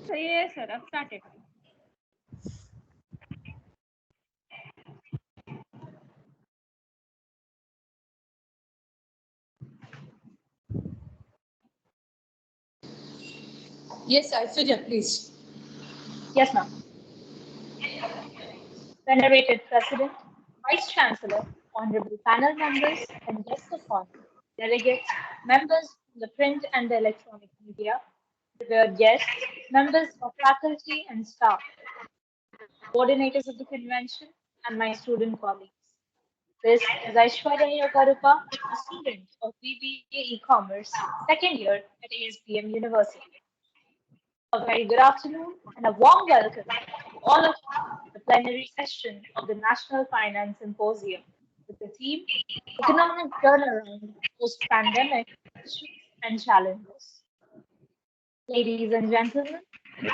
So yes, sir, I've started. Yes, Aishwarya, please. Yes, ma'am. Venerated President, Vice Chancellor, Honorable Panel Members, and guests of honor, delegates, members from the print and the electronic media, revered guests, members of faculty and staff, coordinators of the convention, and my student colleagues. This is Aishwarya Yogarupa, a student of BBA E-Commerce, second year at ASBM University. A very good afternoon and a warm welcome to all of you to the plenary session of the National Finance Symposium with the theme Economic Turnaround Post-Pandemic Issues and Challenges. Ladies and gentlemen,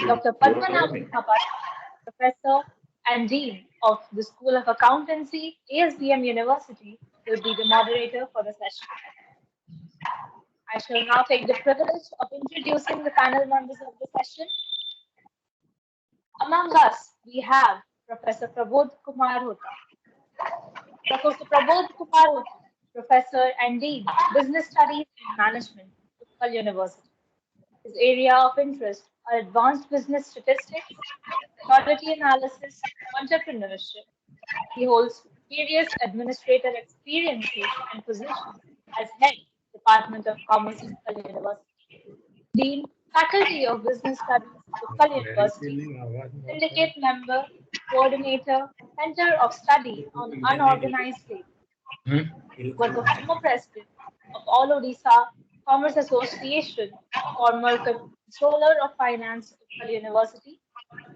Dr. Padmanabhan Mahapatra, Professor and Dean of the School of Accountancy, ASBM University, will be the moderator for the session. I shall now take the privilege of introducing the panel members of the session. Among us, we have Professor Prabodh Kumar Hota. Professor Prabodh Kumar Hota, Professor and Dean, Business Studies and Management, Utkal University. His area of interest are advanced business statistics, quality analysis, entrepreneurship. He holds various administrative experiences and positions as head Department of Commerce, Utkal University, Dean, Faculty of Business Studies, Utkal University, Syndicate Member, Coordinator, Center of Study on Unorganized Labor. Was the former President of All Odisha Commerce Association, former Controller of Finance, Utkal University,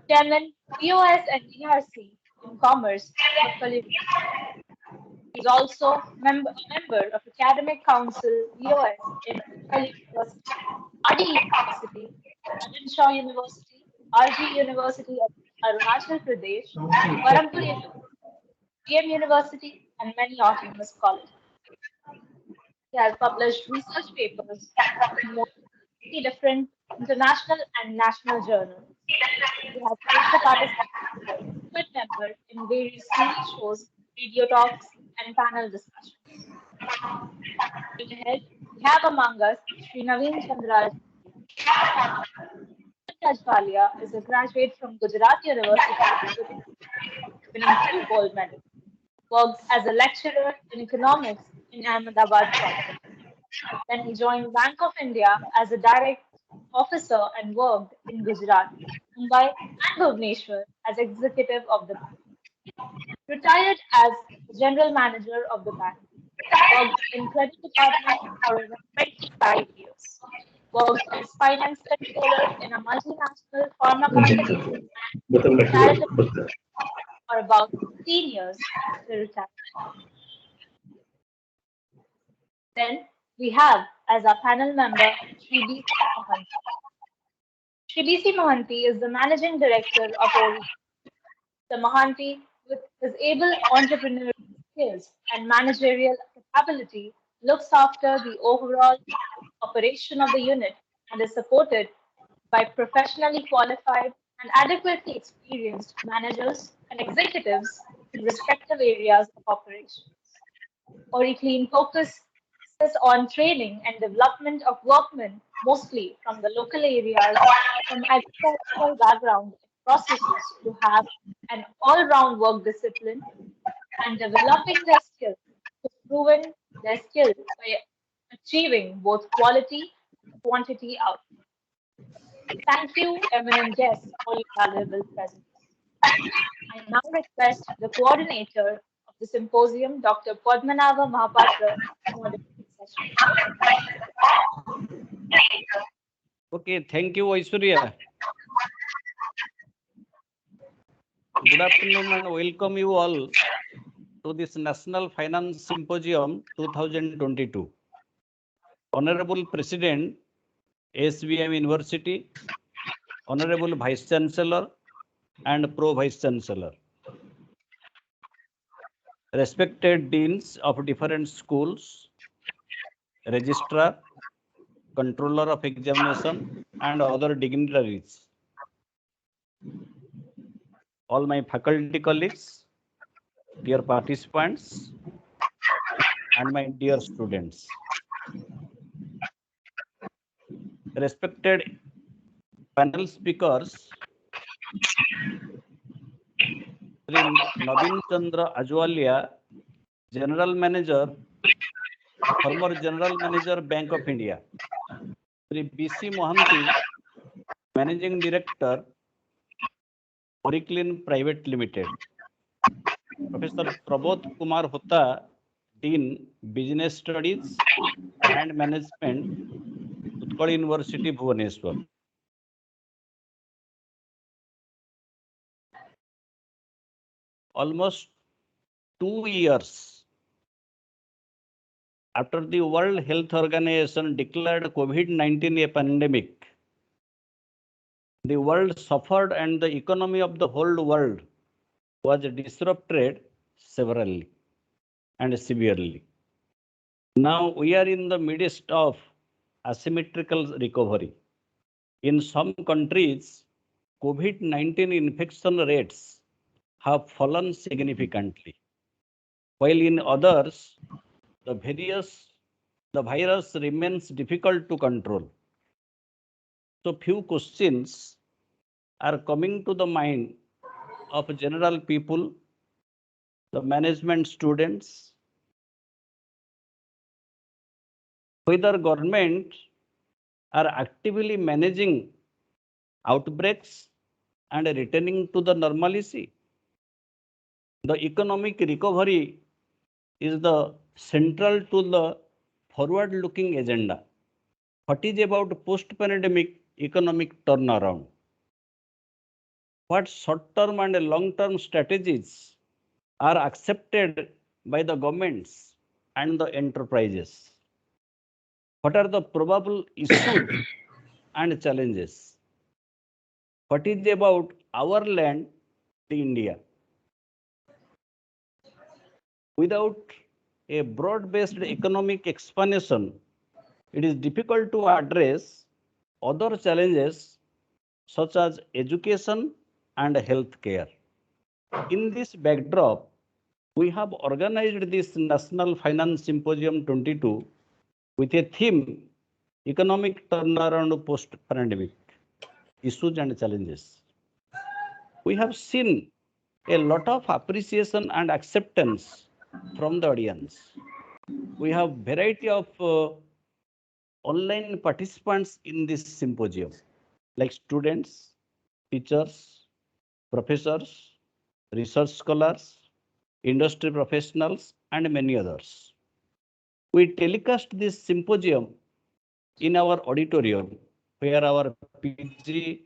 Chairman, POS and DRC in Commerce, Utkal University. He is also a member of Academic Council, BOS, in Utkal University, ADI University, Shaw University, RG University of Arunachal Pradesh, Barampur University, PM University, and many autonomous colleges. He has published research papers in more than 50 different international and national journals. He has also participated as a frequent member in various TV shows, radio talks, and panel discussions. Ahead, we have among us Sri Naveen Chandra Rajvalia is a graduate from Gujarat University, winning 2 gold medals. Worked as a lecturer in economics in Ahmedabad. Then he joined Bank of India as a direct officer and worked in Gujarat, Mumbai, and Bhubaneswar as executive of the bank. Retired as general manager of the bank. Worked in credit department for over 25 years. Worked as finance controller in a multinational pharma company. Retired for about 15 years after retirement. Then we have as our panel member Sri B.C. Mohanty. Sri B.C. Mohanty is the managing director of Odisha. The Mohanty, with his able entrepreneurial skills and managerial capability, looks after the overall operation of the unit and is supported by professionally qualified and adequately experienced managers and executives in respective areas of operations. Oriclean focuses on training and development of workmen, mostly from the local areas, from agricultural background and processes to have an all-round work discipline and developing their skills, proven their skill by achieving both quality and quantity output. Thank you, eminent guests, for your valuable presence. I now request the coordinator of the symposium, Dr. Padmanabha Mahapatra, to moderate the session. Okay, thank you, Aishwarya. Good afternoon and welcome you all to this National Finance Symposium 2022. Honorable President, ASBM University, Honorable Vice Chancellor and Pro Vice Chancellor, respected deans of different schools, registrar, controller of examination and other dignitaries, all my faculty colleagues, dear participants, and my dear students. Respected panel speakers, Sri Naveen Chandra Ajwalia, General Manager, former General Manager, Bank of India. Sri B.C. Mohanty, Managing Director, Oriclean Private Limited. Professor Prabodh Kumar Hota, Dean, Business Studies and Management, Utkal University, Bhubaneswar. Almost 2 years after the World Health Organization declared COVID-19 a pandemic, the world suffered and the economy of the whole world was disrupted severely and severely. Now we are in the midst of asymmetrical recovery. In some countries, COVID-19 infection rates have fallen significantly, while in others, the virus remains difficult to control. So few questions are coming to the mind of general people, the management students, whether government are actively managing outbreaks and returning to the normalcy. The economic recovery is the central to the forward-looking agenda. What is about post-pandemic economic turnaround? What short-term and long-term strategies are accepted by the governments and the enterprises? What are the probable issues and challenges? What is about our land, the India? Without a broad-based economic expansion, it is difficult to address other challenges such as education and healthcare. In this backdrop, we have organized this National Finance Symposium 22 with a theme, Economic Turnaround Post-Pandemic, Issues and Challenges. We have seen a lot of appreciation and acceptance from the audience. We have variety of online participants in this symposium, like students, teachers, professors, research scholars, industry professionals, and many others. We telecast this symposium in our auditorium, where our PG,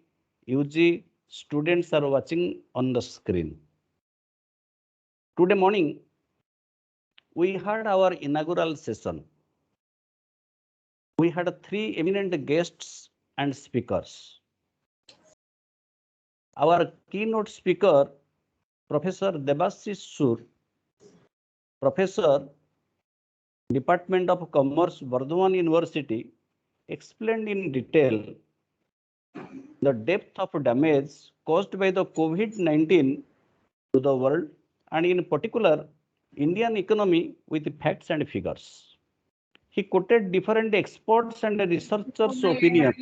UG students are watching on the screen. Today morning, we had our inaugural session. We had 3 eminent guests and speakers. Our keynote speaker, Professor Debashish Sur, Professor, Department of Commerce, Bardhaman University, explained in detail the depth of damage caused by the COVID-19 to the world, and in particular, Indian economy with facts and figures. He quoted different experts and researchers' opinions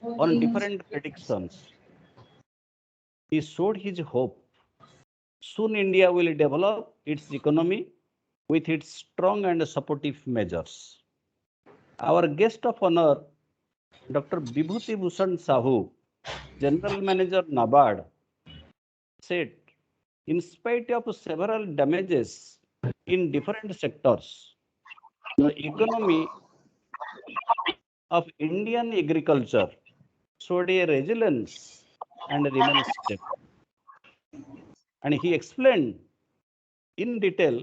on different predictions. He showed his hope. Soon India will develop its economy with its strong and supportive measures. Our guest of honor, Dr. Vibhuti Bhushan Sahu, General Manager NABARD, said, in spite of several damages in different sectors, the economy of Indian agriculture showed a resilience and remains stable. And he explained in detail,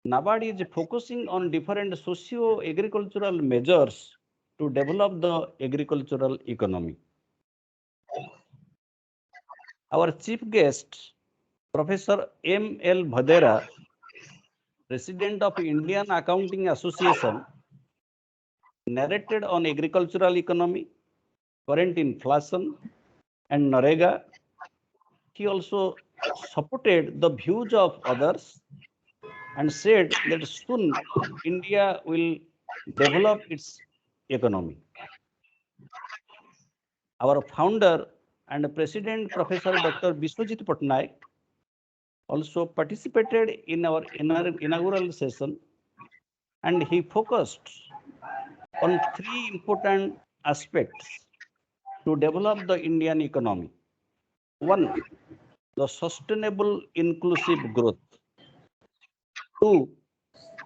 NABARD is focusing on different socio-agricultural measures to develop the agricultural economy. Our chief guest, Professor M.L. Bhadera, President of Indian Accounting Association, narrated on agricultural economy, current inflation, and NREGA. he also supported the views of others and said that soon India will develop its economy. Our founder and president, Professor Dr. Biswajit Patnaik, also participated in our inaugural session, and he focused on three important aspects to develop the Indian economy. One, the sustainable inclusive growth. Two,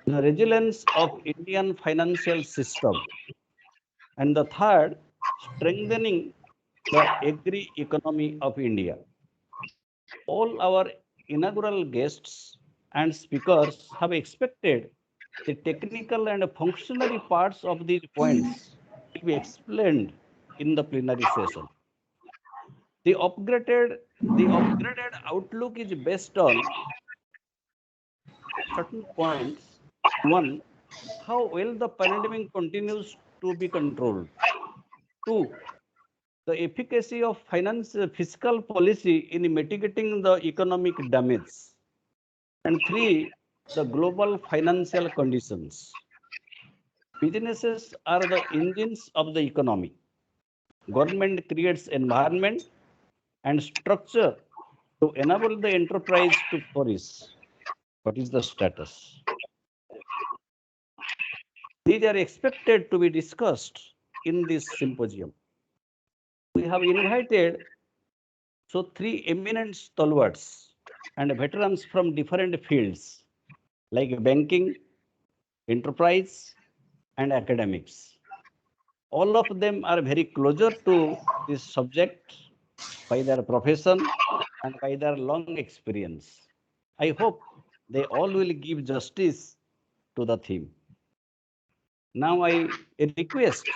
the resilience of Indian financial system. And the third, strengthening the agri-economy of India. All our inaugural guests and speakers have expected the technical and functionary parts of these points to be explained in the plenary session. The upgraded outlook is based on certain points. One, how well the pandemic continues to be controlled. Two, the efficacy of fiscal policy in mitigating the economic damage. And three, the global financial conditions. Businesses are the engines of the economy. Government creates environment and structure to enable the enterprise to flourish. What is the status? These are expected to be discussed in this symposium. We have invited three eminent stalwarts and veterans from different fields like banking, enterprise, and academics. All of them are very closer to this subject by their profession and by their long experience. I hope they all will give justice to the theme. Now I request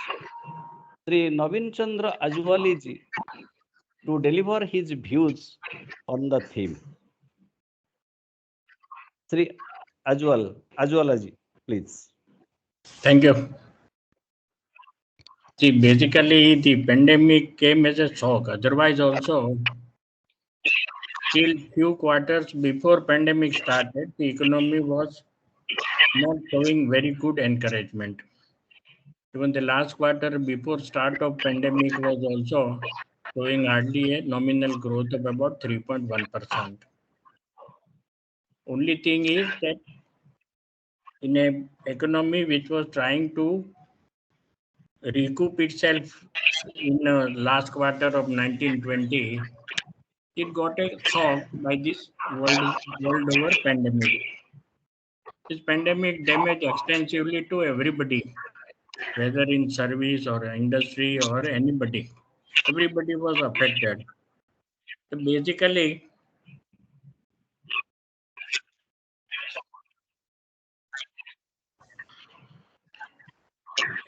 Sri Navin Chandra Ajwali ji to deliver his views on the theme. Sri Ajwala ji, please. Thank you. See, basically, the pandemic came as a shock. Otherwise, also, till few quarters before pandemic started, the economy was not showing very good encouragement. Even the last quarter before start of pandemic was also showing hardly a nominal growth of about 3.1%. Only thing is that in an economy which was trying to recoup itself in last quarter of 1920, it got a shock by this world over pandemic. This pandemic damaged extensively to everybody, whether in service or industry or anybody. Everybody was affected. So basically,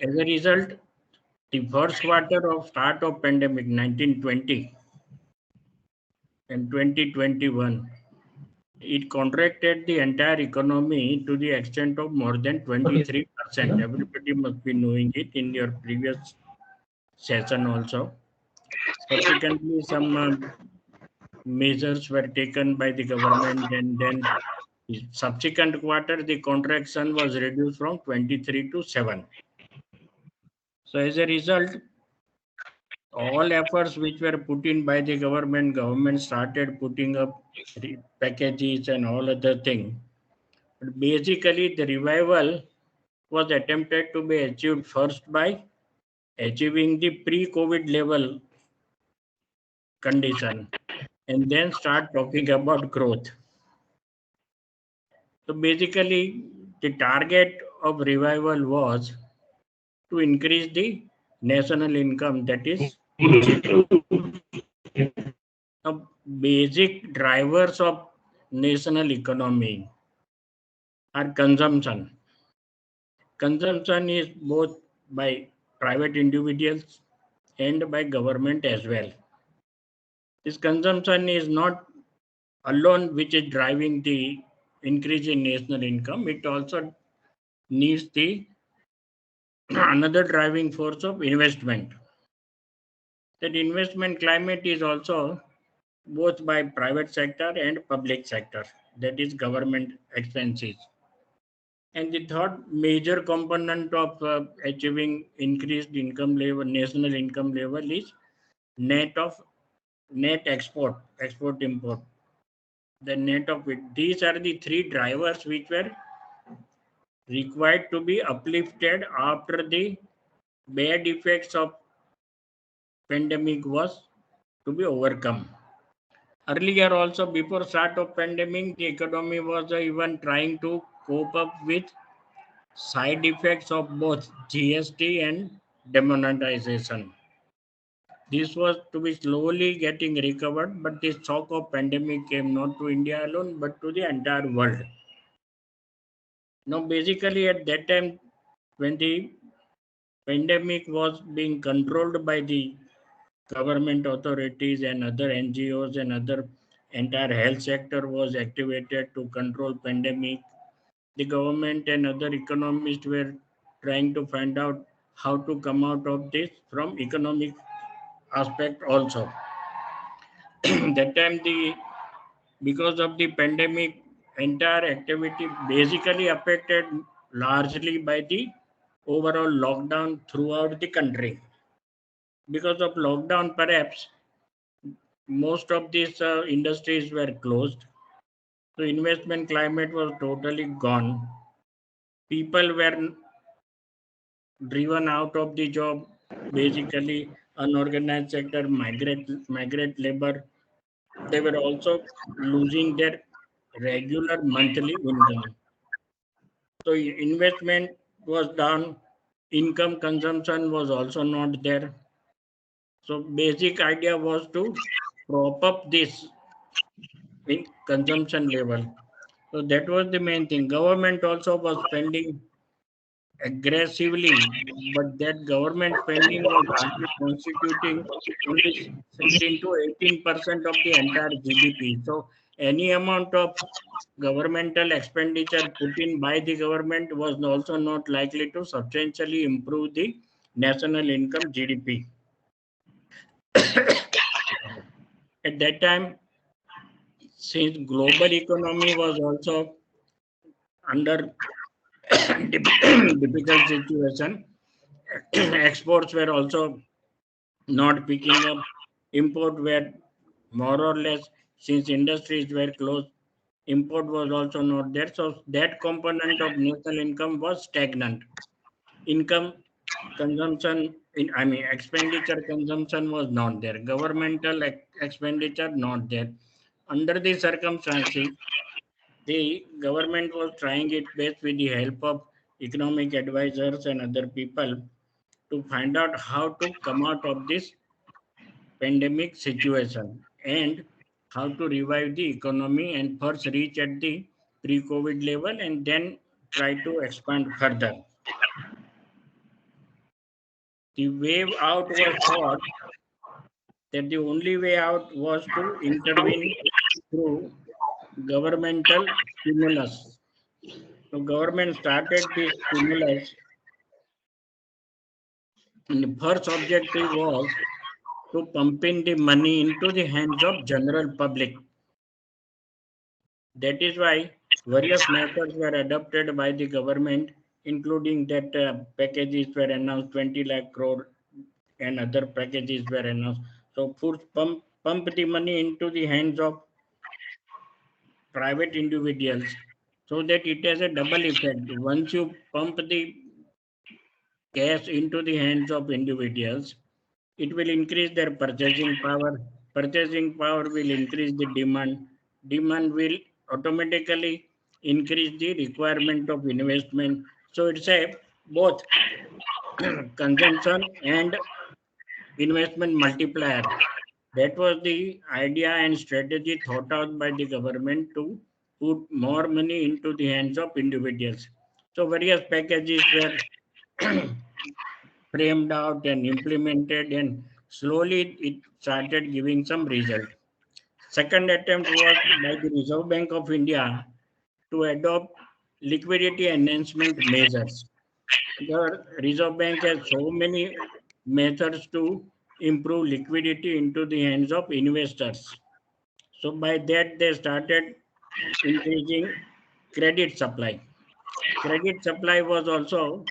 as a result, the first quarter of start of pandemic 1920 and 2021, it contracted the entire economy to the extent of more than 23%. Everybody must be knowing it in your previous session also. Subsequently, some measures were taken by the government, and then the subsequent quarter, the contraction was reduced from 23 to 7. So as a result, all efforts which were put in by the government started putting up packages and all other things. But basically, the revival was attempted to be achieved first by achieving the pre-COVID level condition and then start talking about growth. So basically, the target of revival was to increase the national income, that is basic drivers of national economy are consumption. Consumption is both by private individuals and by government as well. This consumption is not alone which is driving the increase in national income. It also needs the another driving force of investment. That investment climate is also both by private sector and public sector, that is government expenses. And the third major component of achieving increased income level, national income level is net export import. The net of it. These are the three drivers which were required to be uplifted after the bad effects of pandemic was to be overcome. Earlier also, before start of pandemic, the economy was even trying to cope up with side effects of both GST and demonetization. This was to be slowly getting recovered, but the shock of pandemic came not to India alone, but to the entire world. Now, basically at that time, when the pandemic was being controlled by the government authorities and other NGOs and other entire health sector was activated to control pandemic. The government and other economists were trying to find out how to come out of this from economic aspect also. That time because of the pandemic, entire activity basically affected largely by the overall lockdown throughout the country. Because of lockdown, perhaps most of these industries were closed. So investment climate was totally gone. People were driven out of the job. Basically, unorganized sector, migrate labor. They were also losing their regular monthly income. So investment was down. Income consumption was also not there. So basic idea was to prop up this in consumption level. So that was the main thing. Government also was spending aggressively, but that government spending was hardly constituting only 16 to 18% of the entire GDP. So any amount of governmental expenditure put in by the government was also not likely to substantially improve the national income GDP. At that time, since global economy was also under difficult situation, exports were also not picking up. Import were more or less, since industries were closed, import was also not there. So that component of national income was stagnant. Income consumption, expenditure consumption was not there. Governmental expenditure not there. Under the circumstances, the government was trying its best with the help of economic advisors and other people to find out how to come out of this pandemic situation and how to revive the economy and first reach at the pre-COVID level and then try to expand further. The way out was thought that the only way out was to intervene through governmental stimulus. So government started this stimulus, and the first objective was to pump in the money into the hands of general public. That is why various methods were adopted by the government, including that packages were announced 20 lakh crore and other packages were announced. So first pump the money into the hands of private individuals so that it has a double effect. Once you pump the cash into the hands of individuals, it will increase their purchasing power. Purchasing power will increase the demand. Demand will automatically increase the requirement of investment. So it's a both consumption and investment multiplier. That was the idea and strategy thought out by the government to put more money into the hands of individuals. So various packages were framed out and implemented, and slowly it started giving some result. Second attempt was by the Reserve Bank of India to adopt liquidity enhancement measures. The Reserve Bank has so many methods to improve liquidity into the hands of investors. So by that they started increasing credit supply. Credit supply was also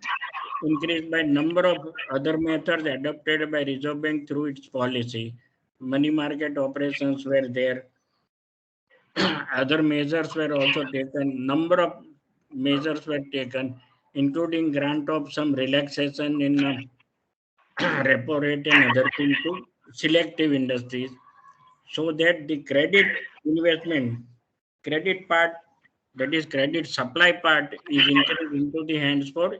increased by number of other methods adopted by Reserve Bank through its policy. Money market operations were there. Other measures were also taken. Number of measures were taken, including grant of some relaxation in repo rate and other things to selective industries, so that the credit part, that is credit supply part, is increased into the hands for,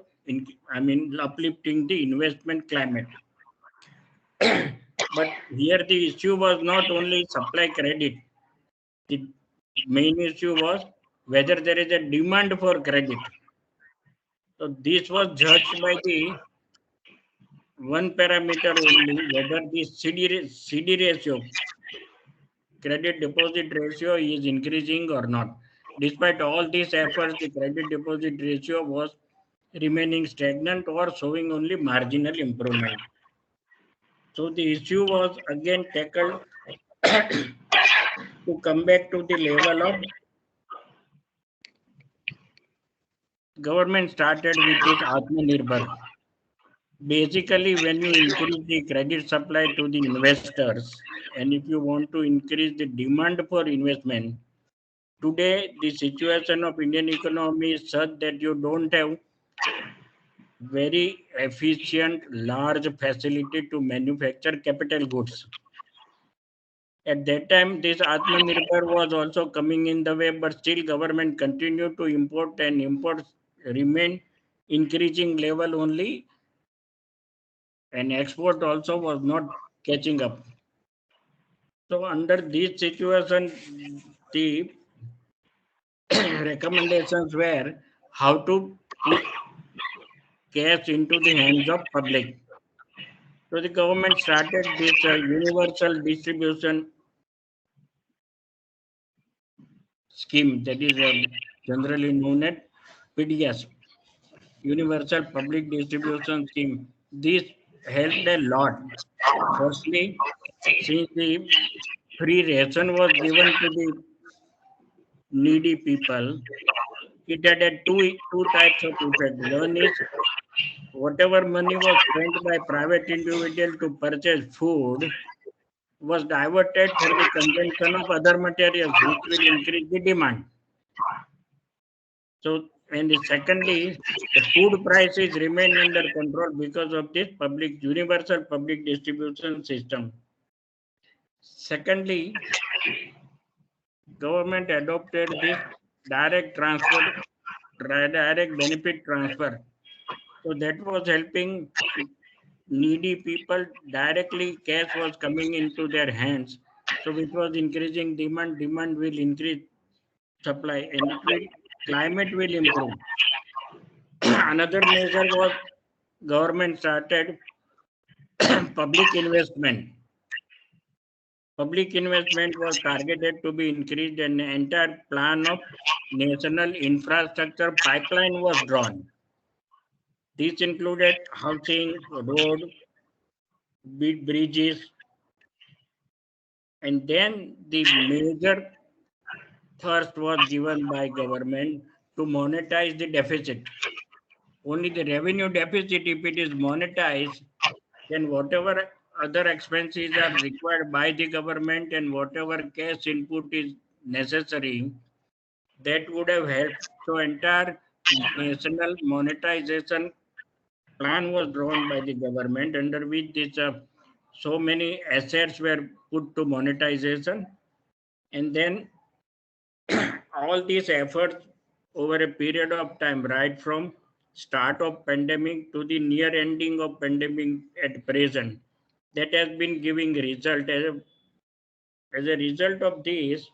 uplifting the investment climate. But here the issue was not only supply credit. The main issue was whether there is a demand for credit. So this was judged by the one parameter only, whether the CD ratio, credit deposit ratio, is increasing or not. Despite all these efforts, the credit deposit ratio was remaining stagnant or showing only marginal improvement. So the issue was again tackled to come back to the level of government started with this Atmanirbhar. Basically, when you increase the credit supply to the investors, and if you want to increase the demand for investment, today the situation of Indian economy is such that you don't have very efficient, large facility to manufacture capital goods. At that time, this Atmanirbhar was also coming in the way, but still government continued to import, and imports remain increasing level only, and export also was not catching up. So under this situation, the recommendations were how to put cash into the hands of public. So the government started this universal distribution scheme, that is generally known as PDS, Universal Public Distribution Scheme. This helped a lot. Firstly, since the free ration was given to the needy people, it had a two types of effect. One is whatever money was spent by private individual to purchase food was diverted for the consumption of other materials, which will increase the demand. So, and secondly, the food prices remain under control because of this universal public distribution system. Secondly, government adopted this direct benefit transfer. So that was helping needy people directly. Cash was coming into their hands. So which was increasing demand. Demand will increase supply, and climate will improve. Another measure was government started public investment. Public investment was targeted to be increased, and an entire plan of national infrastructure pipeline was drawn. This included housing, road, bridges, and then the major thrust was given by government to monetize the deficit. Only the revenue deficit, if it is monetized, then whatever other expenses are required by the government and whatever cash input is necessary, that would have helped. So entire national monetization plan was drawn by the government, under which this so many assets were put to monetization, and then all these efforts over a period of time, right from start of pandemic to the near ending of pandemic at present, that has been giving result. As a result of this,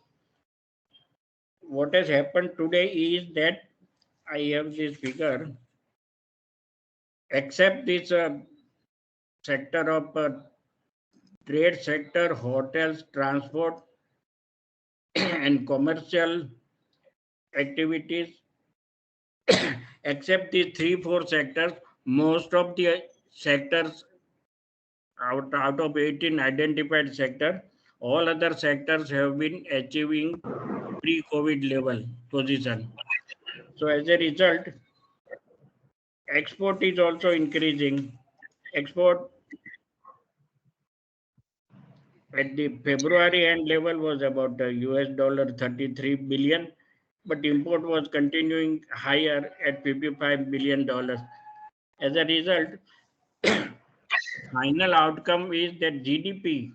what has happened today is that I have this figure, except this sector of trade sector, hotels, transport, and commercial activities, except these 3-4 sectors, most of the sectors out of 18 identified sectors, all other sectors have been achieving pre-COVID level position. So as a result, export is also increasing. Export at the February end level was about US dollar 33 billion, but import was continuing higher at $55 billion. As a result, final outcome is that GDP,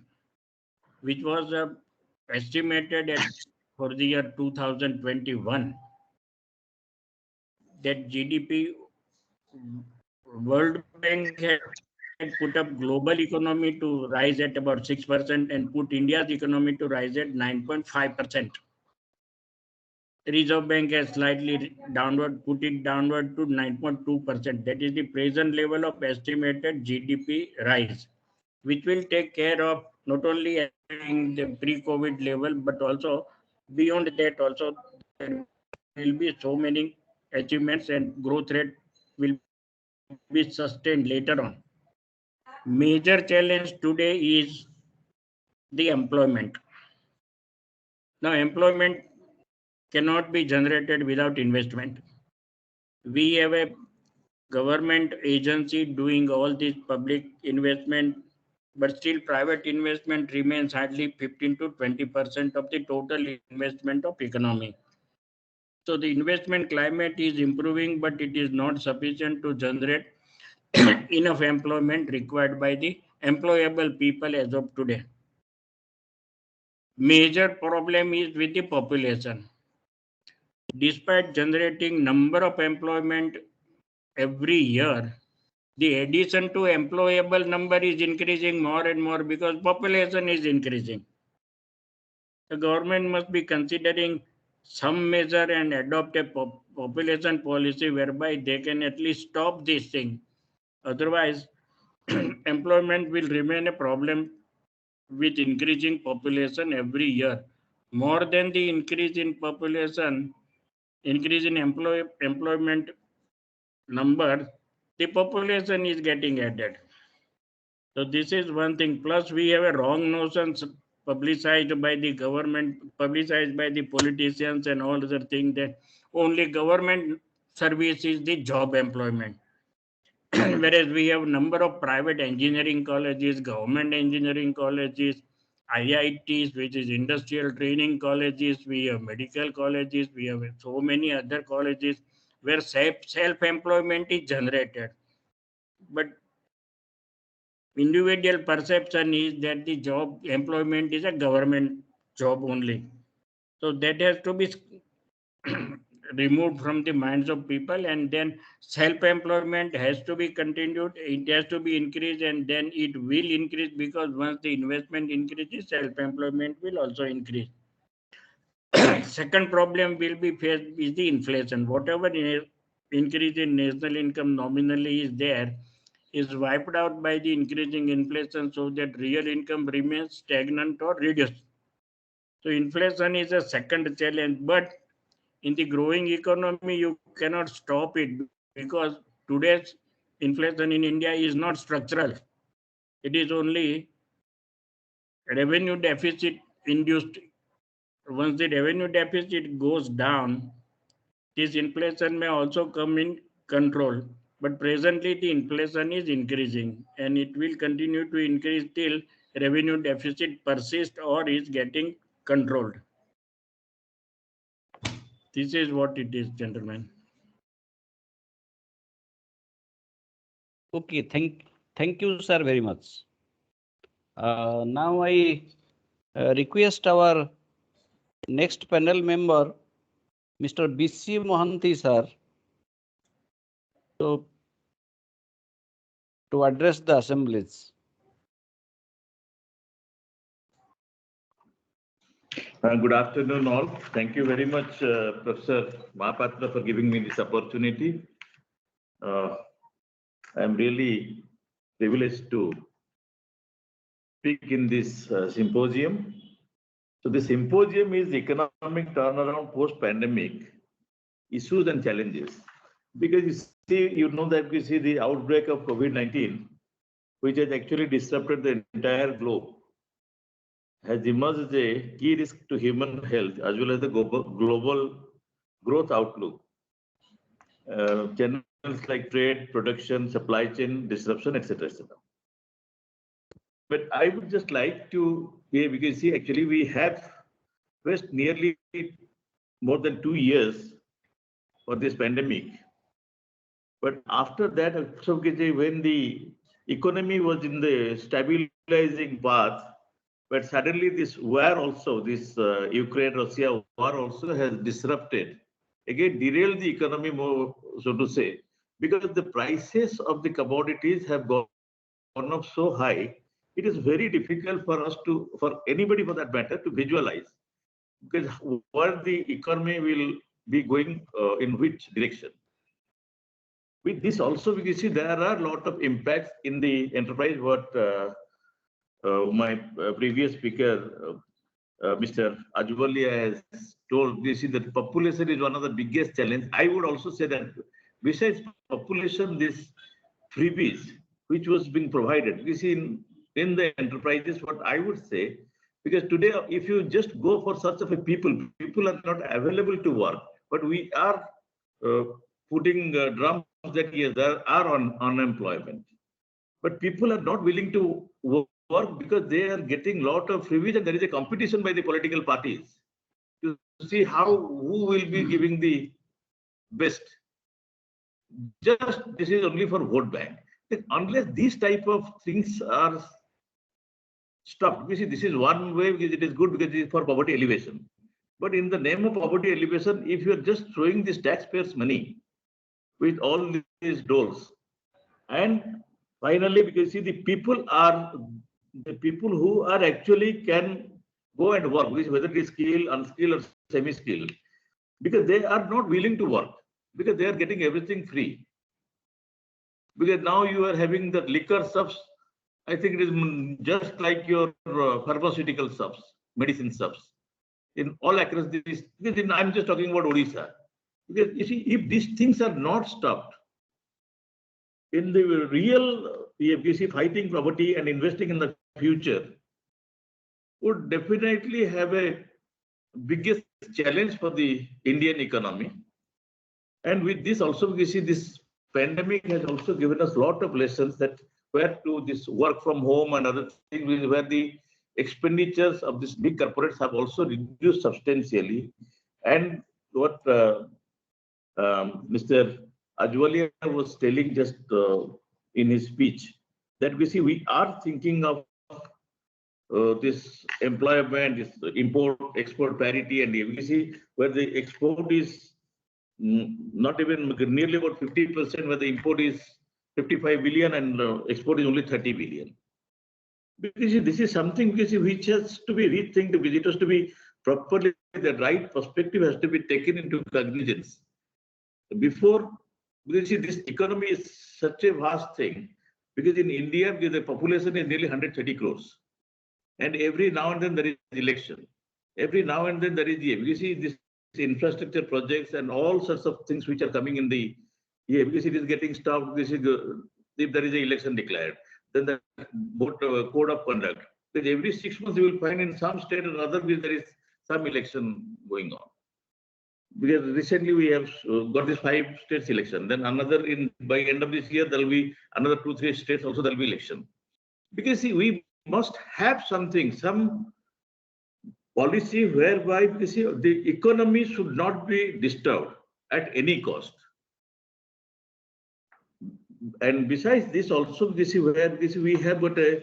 which was estimated at for the year 2021, that GDP, World Bank had put up global economy to rise at about 6% and put India's economy to rise at 9.5%. Reserve Bank has slightly downward, put it downward to 9.2%. That is the present level of estimated GDP rise, which will take care of not only achieving the pre-COVID level, but also beyond that also there will be so many achievements and growth rate will be sustained later on. Major challenge today is the employment. Now, employment cannot be generated without investment. We have a government agency doing all this public investment, but still private investment remains hardly 15 to 20% of the total investment of economy. So the investment climate is improving, but it is not sufficient to generate enough employment required by the employable people as of today. Major problem is with the population. Despite generating number of employment every year, the addition to employable number is increasing more and more because population is increasing. The government must be considering some measure and adopt a population policy whereby they can at least stop this thing. Otherwise, employment will remain a problem with increasing population every year. More than the increase in population, increase in employment number, the population is getting added. So this is one thing. Plus, we have a wrong notions publicized by the government, publicized by the politicians and all other things that only government service is the job employment. Whereas we have number of private engineering colleges, government engineering colleges, IITs, which is industrial training colleges, we have medical colleges, we have so many other colleges where self-employment is generated. But individual perception is that the job employment is a government job only. So that has to be removed from the minds of people, and then self-employment has to be continued. It has to be increased, and then it will increase because once the investment increases, self-employment will also increase. Second problem will be faced is the inflation. Whatever increase in national income nominally is there is wiped out by the increasing inflation, so that real income remains stagnant or reduced. So inflation is a second challenge, but in the growing economy, you cannot stop it because today's inflation in India is not structural. It is only revenue deficit induced. Once the revenue deficit goes down, this inflation may also come in control. But presently, the inflation is increasing and it will continue to increase till revenue deficit persists or is getting controlled. This is what it is, gentlemen. Okay, thank you, sir, very much. Now I request our next panel member, Mr. B.C. Mohanty, sir, to address the assemblies. Good afternoon, all. Thank you very much, Professor Mahapatra, for giving me this opportunity. I'm really privileged to speak in this symposium. So the symposium is economic turnaround post-pandemic issues and challenges. Because you see, that we see the outbreak of COVID-19, which has actually disrupted the entire globe. has emerged as a key risk to human health as well as the global growth outlook. Channels like trade, production, supply chain disruption, etc., etc. But I would just like to, because see, actually we have faced nearly more than 2 years for this pandemic. But after that, when the economy was in the stabilizing path, but suddenly this war also, this Ukraine-Russia war also has disrupted, again derailed the economy more, so to say, because the prices of the commodities have gone up so high, it is very difficult for us to, for anybody for that matter, to visualize, because where the economy will be going in which direction. With this also, we can see there are a lot of impacts in the enterprise, what my previous speaker, Mr. Ajwalia has told. We see that population is one of the biggest challenges. I would also say that besides population, this freebies, which was being provided, we see in the enterprises, what I would say, because today, if you just go for such of a people are not available to work, but we are putting drums that yes, there are on unemployment, but people are not willing to work because they are getting a lot of freebies, and there is a competition by the political parties to see who will be giving the best. Just this is only for vote bank. Unless these type of things are stopped, you see, this is one way because it is good because it is for poverty elevation. But in the name of poverty elevation, if you are just throwing this taxpayers' money with all these doles, and finally, because see, the people who are actually can go and work, whether it is skilled, unskilled, or semi-skilled, because they are not willing to work because they are getting everything free. Because now you are having the liquor subs, I think it is just like your pharmaceutical subs, medicine subs, in all across this. I'm just talking about Odisha. Because you see, if these things are not stopped, in the real PFPC, fighting poverty and investing in the future would definitely have a biggest challenge for the Indian economy. And with this also, we see this pandemic has also given us a lot of lessons that where to this work from home and other things, where the expenditures of these big corporates have also reduced substantially. And what Mr. Ajwalia was telling just in his speech, that we see we are thinking of this employment, this import-export parity, and we see where the export is not even nearly about 50%, where the import is 55 billion and export is only 30 billion. Because this is something which has to be rethinked, because it has to be properly, the right perspective has to be taken into cognizance. Before, because this economy is such a vast thing, because in India, because the population is nearly 130 crores. And every now and then there is election. Every now and then there is, you see this infrastructure projects and all sorts of things which are coming in the, because it is getting stopped, this is, if there is an election declared, then the code of conduct. Because every 6 months you will find in some state or other there is some election going on. Because recently we have got this 5 states election, then another by end of this year there will be another 2-3 states also there will be election. Because see, we must have something, some policy whereby the economy should not be disturbed at any cost. And besides this also, where we have got a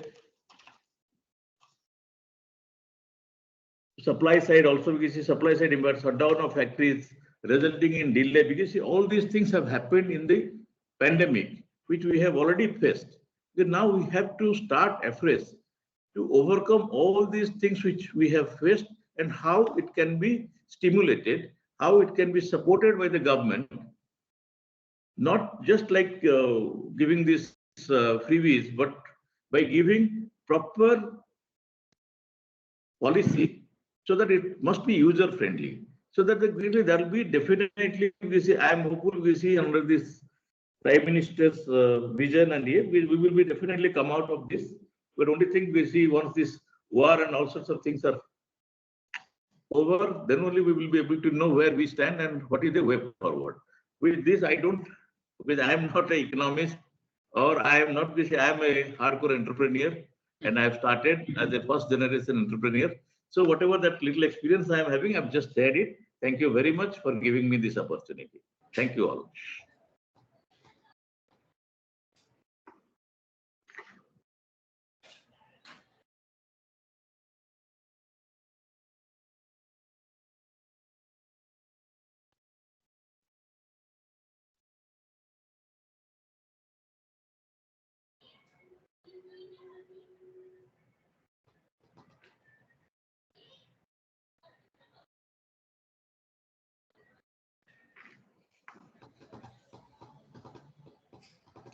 supply side also, supply side impact, shutdown of factories resulting in delay, because all these things have happened in the pandemic, which we have already faced. Because now we have to start afresh to overcome all these things which we have faced, and how it can be stimulated, how it can be supported by the government, not just like giving these freebies, but by giving proper policy so that it must be user friendly. So that there will be definitely, I am hopeful under this Prime Minister's vision, and we will be definitely come out of this. But only thing once this war and all sorts of things are over, then only we will be able to know where we stand and what is the way forward. With this, I am not an economist, or I am not this, I am a hardcore entrepreneur, and I have started as a first generation entrepreneur. So whatever that little experience I am having, I've just shared it. Thank you very much for giving me this opportunity. Thank you all.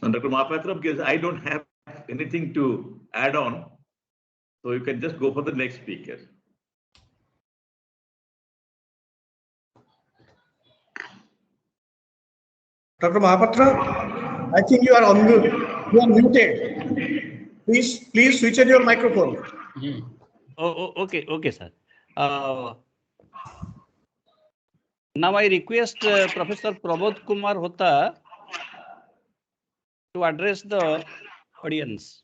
And Dr. Mahapatra, because I don't have anything to add on, so you can just go for the next speaker. Dr. Mahapatra, I think you are on mute. You are muted. Please switch on your microphone. Okay, sir. Now I request Professor Prabodh Kumar Hota to address the audience.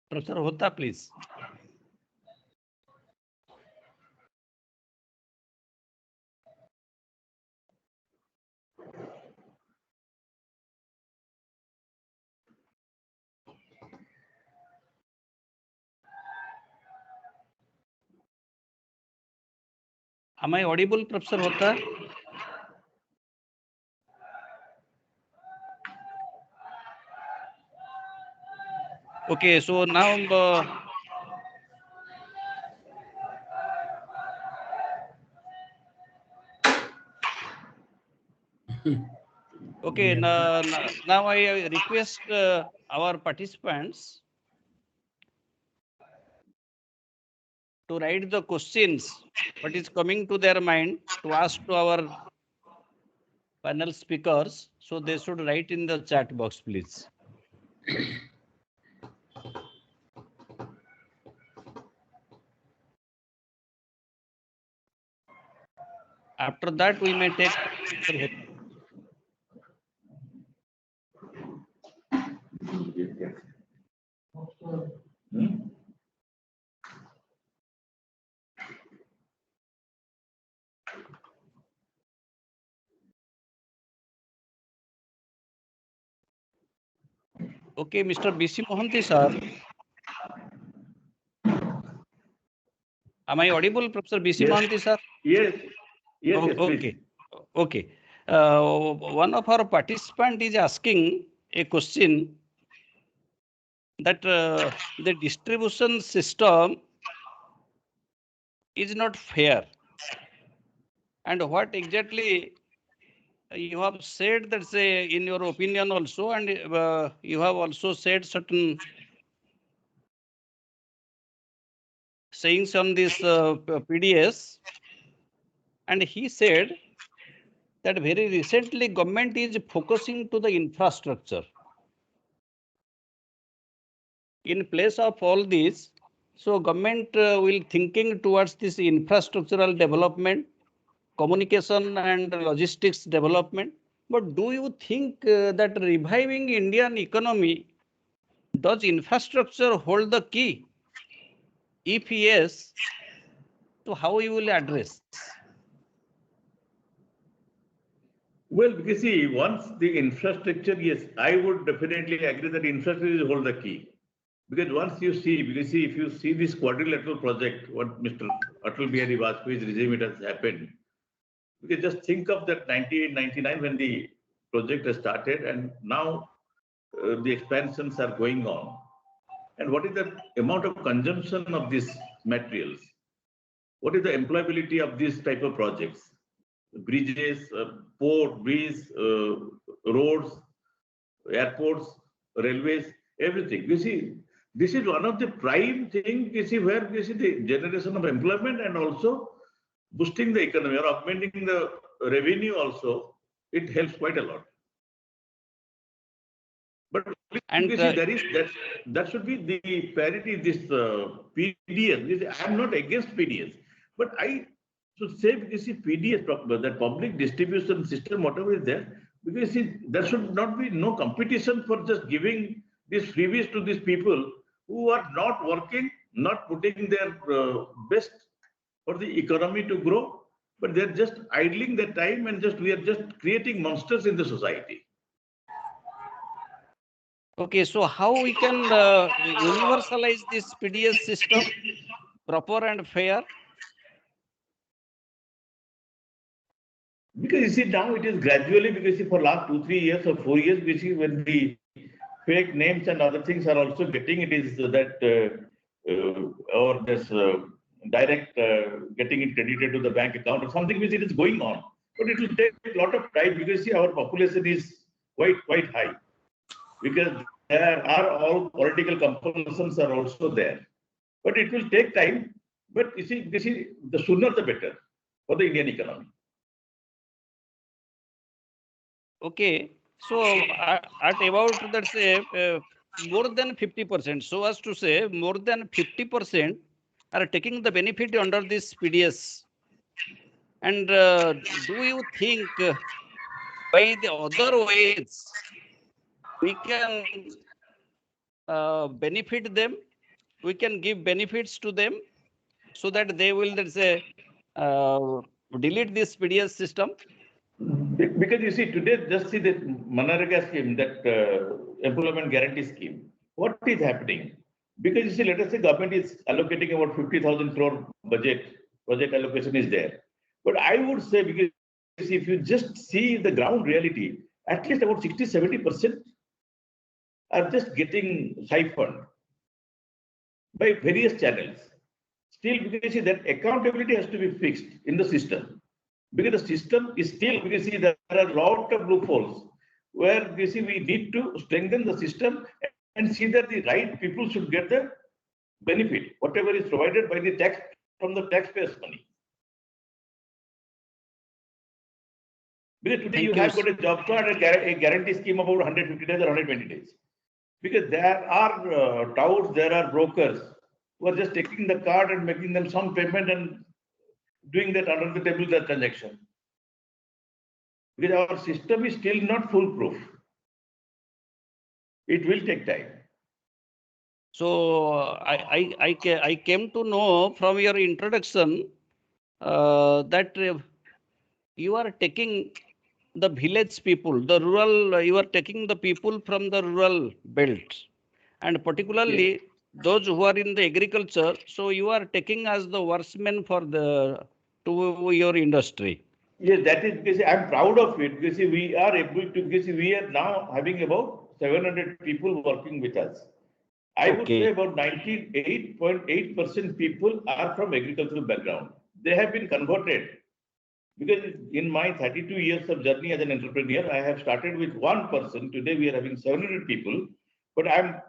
Professor Hota, please. Am I audible, Professor Hota? Okay, so now okay, now I request our participants to write the questions what is coming to their mind to ask to our panel speakers. So they should write in the chat box, please. After that, we may take. Okay, Mr. B.C. Mohanty, sir. Am I audible, Professor B.C. Yes. Mohanty, sir? Yes. Yes, yes, okay. please. Okay. One of our participant is asking a question that the distribution system is not fair. And what exactly you have said, that's in your opinion also, and you have also said certain sayings on this PDS. And he said that very recently government is focusing to the infrastructure. In place of all this, so government will thinking towards this infrastructural development, communication and logistics development. But do you think that reviving Indian economy, does infrastructure hold the key? If yes, so how you will address? Well, because see, once the infrastructure, yes, I would definitely agree that infrastructure will hold the key. Because once you see, if you see this quadrilateral project, what Mr. Atal Bihari Vajpayee's regime it has happened, because just think of that 98, 99 when the project has started, and now the expansions are going on. And what is the amount of consumption of these materials? What is the employability of these type of projects? Bridges, port, bridges, roads, airports, railways, everything. You see, this is one of the prime things, you see, where you see the generation of employment and also boosting the economy or augmenting the revenue also, it helps quite a lot. But And you see, that should be the parity. This PDS. I'm not against PDS, but I should say, because see, PDS, that public distribution system, whatever is there, because see, there should not be no competition for just giving these freebies to these people who are not working, not putting their best for the economy to grow, but they're just idling their time and we are just creating monsters in the society. okay, so how we can universalize this PDS system proper and fair? Because you see, now it is gradually, because see, for last 2-3 years or 4 years, we see when the fake names and other things are also getting, it is that or this direct getting it credited to the bank account or something, which it is going on. But it will take a lot of time, because see, our population is quite high, because there are all political compulsions are also there. But it will take time. But you see, the sooner the better for the Indian economy. Okay, so at about, let's say, more than 50%, so as to say more than 50% are taking the benefit under this PDS. And do you think by the other ways we can benefit them, we can give benefits to them so that they will, let's say, delete this PDS system? Because you see, today, just see that Manarega scheme, that employment guarantee scheme, what is happening? Because you see, let us say government is allocating about 50,000 crore project allocation is there. But I would say, because if you just see the ground reality, at least about 60-70% are just getting siphoned by various channels. Still, because you see, that accountability has to be fixed in the system. Because the system is still, because see, there are a lot of loopholes where you see we need to strengthen the system and see that the right people should get the benefit, whatever is provided by the tax, from the taxpayers' money. Because today you have got a job card and a guarantee scheme of about 150 days or 120 days. Because there are touts, there are brokers who are just taking the card and making them some payment and doing that under the table, that transaction. Because our system is still not foolproof. It will take time. So I came to know from your introduction that you are taking the village people, the rural, you are taking the people from the rural belt, and particularly Yes. those who are in the agriculture. So you are taking as the workmen for to your industry. Yes, that is, because I'm proud of it. Because we are able to, because we are now having about 700 people working with us. I would say about 98.8% people are from agricultural background. They have been converted. Because in my 32 years of journey as an entrepreneur, I have started with one person. Today we are having 700 people. But I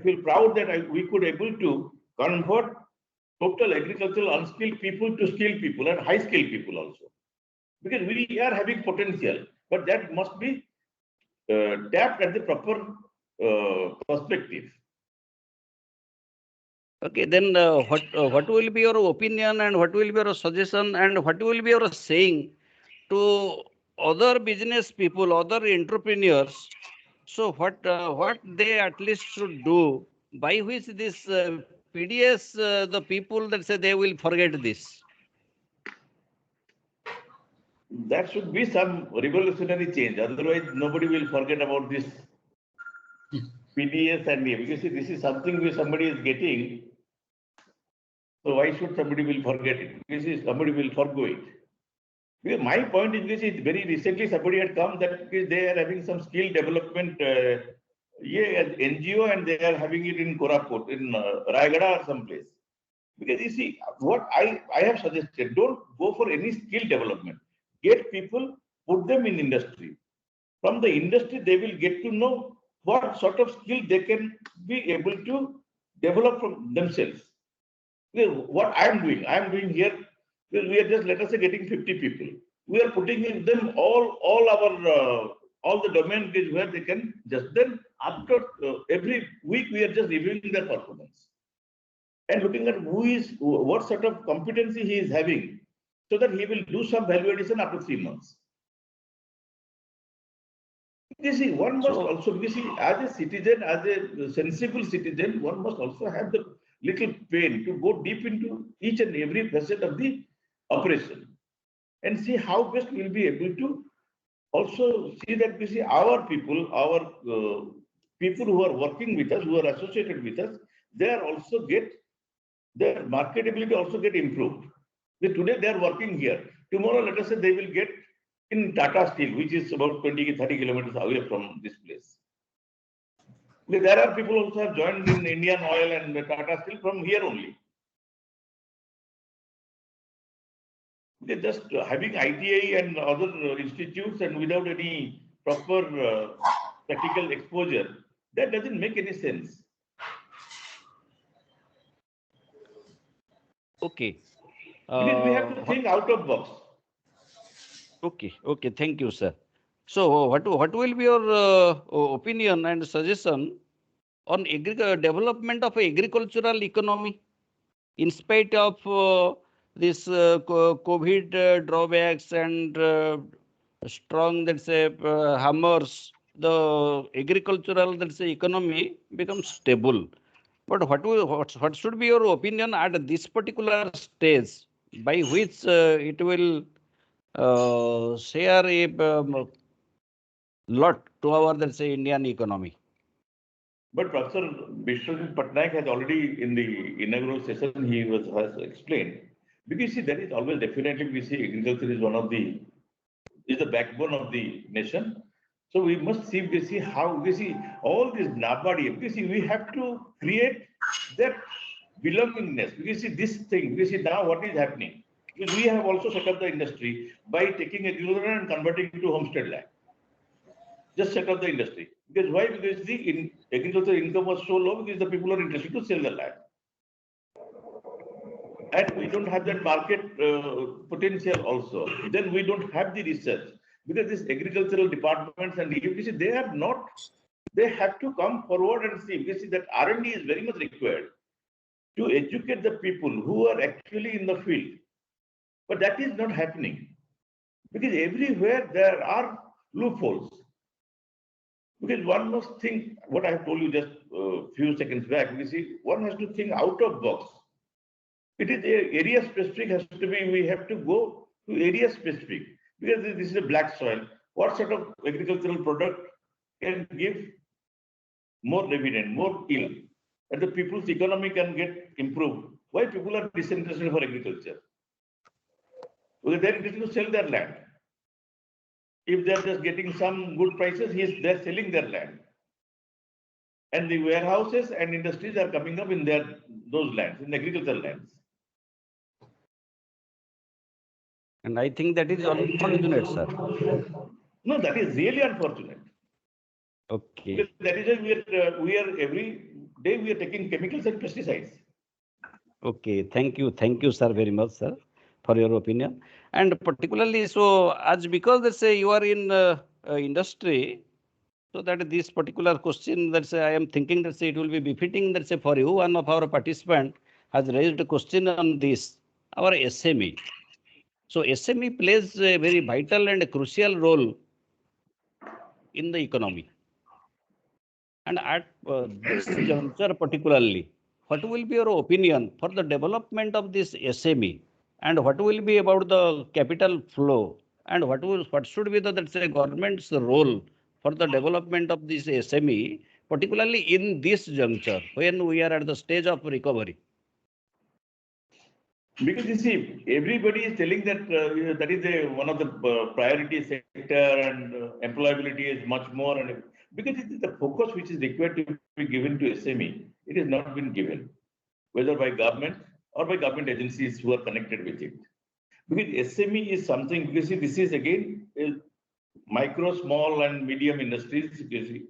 feel proud that we could able to convert total agricultural unskilled people to skilled people and high skilled people also. Because we are having potential, but that must be tapped at the proper perspective. Okay, then what will be your opinion and what will be your suggestion and what will be your saying to other business people, other entrepreneurs? So what they at least should do, by which this PDS, the people that say they will forget this? That should be some revolutionary change. Otherwise, nobody will forget about this PDS and because this is something which somebody is getting. So why should somebody will forget it? Because somebody will forgo it. Because my point is, because very recently somebody had come that they are having some skill development NGO and they are having it in Koraput, in Rayagada or someplace. Because you see, what I have suggested, don't go for any skill development. Get people, put them in industry. From the industry, they will get to know what sort of skill they can be able to develop from themselves. What I am doing here, we are just, let us say, getting 50 people. We are putting in them all the domain where they can just then after every week we are just reviewing their performance and looking at what sort of competency he is having, so that he will do some value addition after 3 months. You see, one must also, you see, as a citizen, as a sensible citizen, one must also have the little pain to go deep into each and every facet of the operation and see how best we will be able to also see that, you see, our people who are working with us, who are associated with us, they are also their marketability also get improved. Today they are working here. Tomorrow, let us say they will get in Tata Steel, which is about 20-30 kilometers away from this place. There are people also have joined in Indian Oil and Tata Steel from here only. They're just having ITI and other institutes and without any proper practical exposure. That doesn't make any sense. Okay. Because we have to think out of box. Okay. Thank you, sir. So, what will be your opinion and suggestion on development of agricultural economy in spite of this COVID drawbacks and strong, let's say, hammers? The agricultural, let's say, economy becomes stable. But what should be your opinion at this particular stage, by which it will share a lot to our, let's say, Indian economy? But Professor Vishwanath Patnaik has already, in the inaugural session, has explained. Because see, there is always definitely, we see agriculture is the backbone of the nation. So we must see how we see all this NABARD. We see we have to create that belongingness. Because see this thing. We see now what is happening. Because we have also set up the industry by taking agriculture and converting it to homestead land. Just set up the industry. Because why? Because the agricultural income was so low because the people are interested to sell the land. And we don't have that market potential also. Then we don't have the research. Because these agricultural departments and EFTC, they have to come forward and see. Because see, that R&D is very much required to educate the people who are actually in the field. But that is not happening. Because everywhere there are loopholes. Because one must think, what I have told you just a few seconds back, you see, one has to think out of box. It is area specific, has to be, we have to go to area specific. Because this is a black soil. What sort of agricultural product can give more dividend, more yield, and the people's economy can get improved? Why people are disinterested for agriculture? Because they're interested to sell their land. If they're just getting some good prices, they're selling their land. And the warehouses and industries are coming up in those lands, in agricultural lands. And I think that is unfortunate, sir. No, that is really unfortunate. Okay. Because that is why we are every day we are taking chemicals and pesticides. Okay, thank you, sir, very much, sir, for your opinion. And particularly, so as because let's say you are in industry, so that this particular question, let's say I am thinking that it will be befitting, let's say for you, one of our participants has raised a question on this, our SME. So SME plays a very vital and crucial role in the economy. And at this juncture particularly, what will be your opinion for the development of this SME? And what will be about the capital flow? And what should be the, let's say, government's role for the development of this SME, particularly in this juncture when we are at the stage of recovery? Because you see, everybody is telling that that is one of the priority sector and employability is much more. And because it is the focus which is required to be given to SME, it has not been given, whether by government or by government agencies who are connected with it. Because SME is something, because see, this is again micro, small and medium industries. Because see,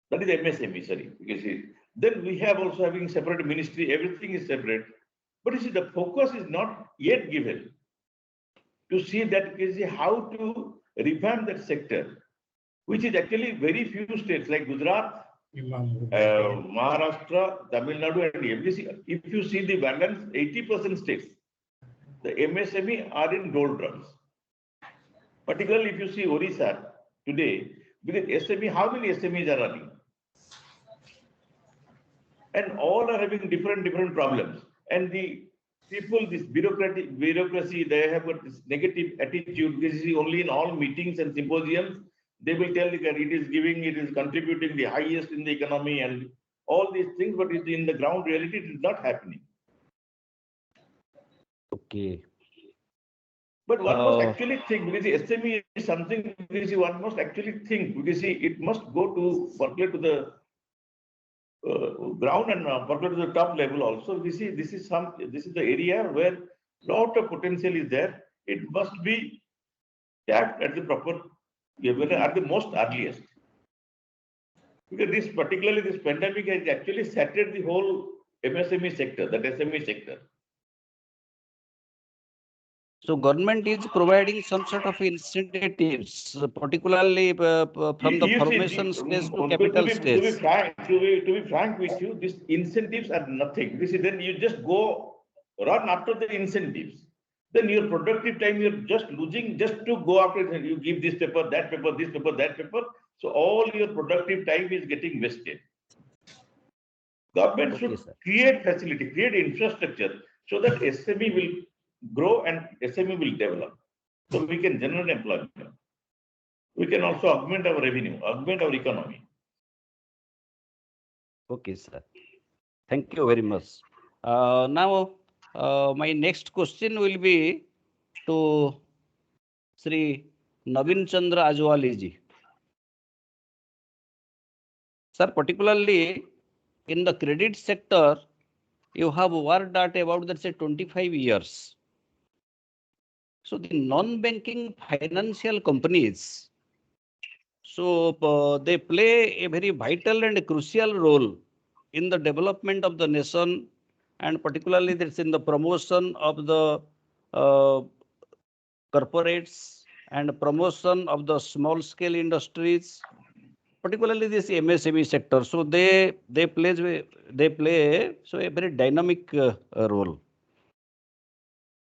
that is MSME, sorry. Because see, then we have also having separate ministry, everything is separate. But you see, the focus is not yet given to see that, you see, how to revamp that sector. which is actually very few states like Gujarat, Maharashtra, Tamil Nadu, and MDC. If you see the balance, 80% states, the MSME are in doldrums. Particularly if you see Odisha today, because SME, how many SMEs are running? And all are having different problems. And the people, this bureaucracy, they have got this negative attitude. This is only in all meetings and symposiums, they will tell that it is contributing the highest in the economy and all these things, but it's in the ground reality, it is not happening. Okay. But one must actually think, because SME is something, because one must actually think, because it must go to percolate to the ground and percolate to the top level also. This is the area where lot of potential is there. It must be tapped at the proper, at the most earliest. Because particularly this pandemic has actually shattered the whole MSME sector, that SME sector. So government is providing some sort of incentives, particularly from the formation stage to capital stage. To be frank with you, these incentives are nothing. Then you just go run after the incentives. Then your productive time, you're just losing just to go after it. You give this paper, that paper, this paper, that paper. So all your productive time is getting wasted. Government should create facility, create infrastructure so that SME will grow and SME will develop. So we can generate employment. We can also augment our revenue, augment our economy. Okay, sir. Thank you very much. Now, my next question will be to Sri Navin Chandra Ajwali ji. Sir, particularly in the credit sector, you have worked at about, let's say, 25 years. So the non-banking financial companies, so they play a very vital and crucial role in the development of the nation, and particularly that's in the promotion of the corporates and promotion of the small scale industries, particularly this MSME sector. So they play so a very dynamic role.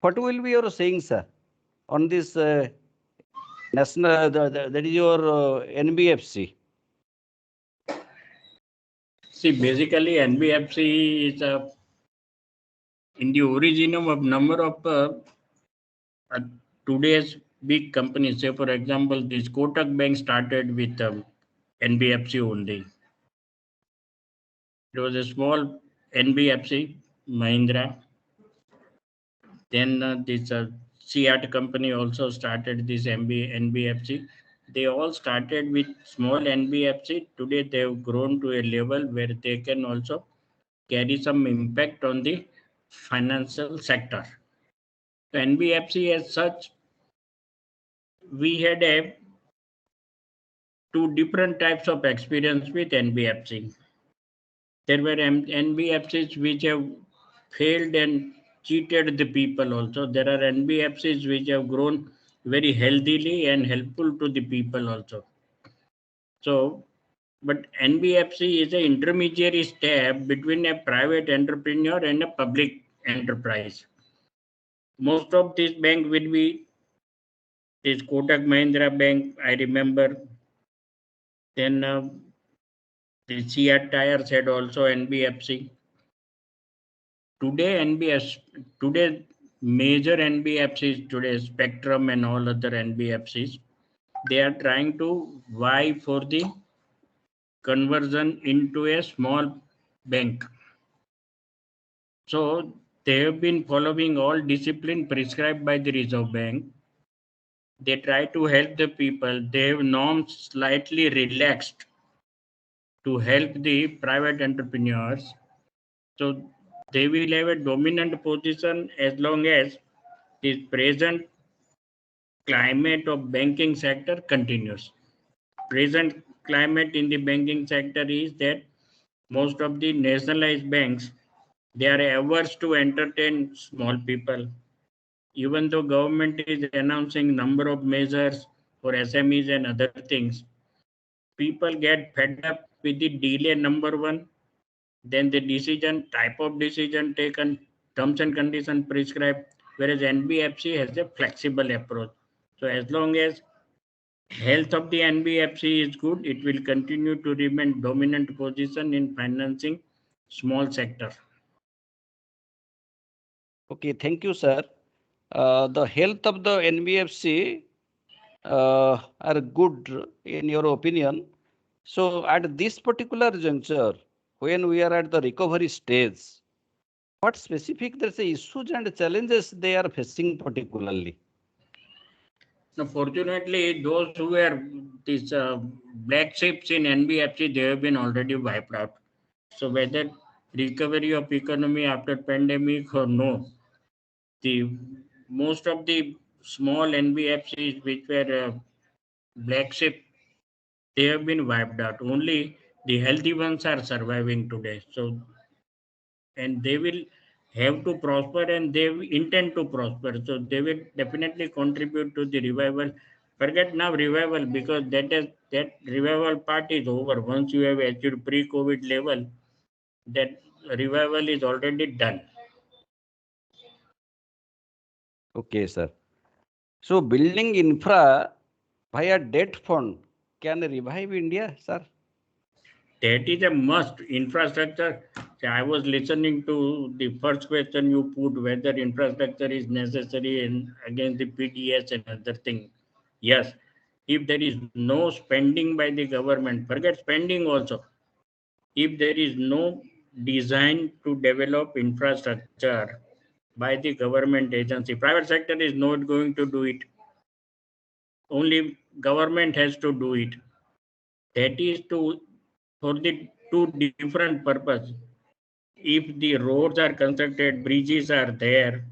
What will be your saying, sir, on this national, that is your NBFC? See, basically NBFC is in the origin of number of today's big companies. Say, for example, this Kotak Bank started with NBFC only. It was a small NBFC, Mahindra. Then this CAT company also started this NBFC. They all started with small NBFC. Today they have grown to a level where they can also carry some impact on the financial sector. The NBFC as such, we had two different types of experience with NBFC. There were NBFCs which have failed and cheated the people also. There are NBFCs which have grown very healthily and helpful to the people also. So, but NBFC is an intermediary step between a private entrepreneur and a public enterprise. Most of this bank will be this Kotak Mahindra Bank, I remember. Then the CAT Tires had also NBFC. Today major NBFCs today, Spectrum and all other NBFCs, they are trying to vie for the conversion into a small bank. So they have been following all discipline prescribed by the Reserve Bank. They try to help the people. They have norms slightly relaxed to help the private entrepreneurs. So they will have a dominant position as long as the present climate of banking sector continues. Present climate in the banking sector is that most of the nationalized banks, they are averse to entertain small people. Even though government is announcing number of measures for SMEs and other things, people get fed up with the delay, number one. Then the decision, type of decision taken, terms and conditions prescribed, whereas NBFC has a flexible approach. So as long as health of the NBFC is good, it will continue to remain dominant position in financing small sector. Okay, thank you, sir. The health of the NBFC are good in your opinion. So at this particular juncture, when we are at the recovery stage, what specific there's issues and challenges they are facing particularly? Now, fortunately, those who were these black ships in NBFC, they have been already wiped out. So whether recovery of economy after pandemic or no, the most of the small NBFCs which were black ship, they have been wiped out. Only the healthy ones are surviving today. So, and they will have to prosper and they intend to prosper. So they will definitely contribute to the revival. Forget now revival because that revival part is over. Once you have achieved pre-COVID level, that revival is already done. Okay, sir. So building infra via debt fund can revive India, sir? That is a must. Infrastructure. I was listening to the first question you put whether infrastructure is necessary and against the PDS and other thing. Yes, if there is no spending by the government, forget spending also. If there is no design to develop infrastructure by the government agency, private sector is not going to do it. Only government has to do it. That is to for the two different purpose. If the roads are constructed, bridges are there,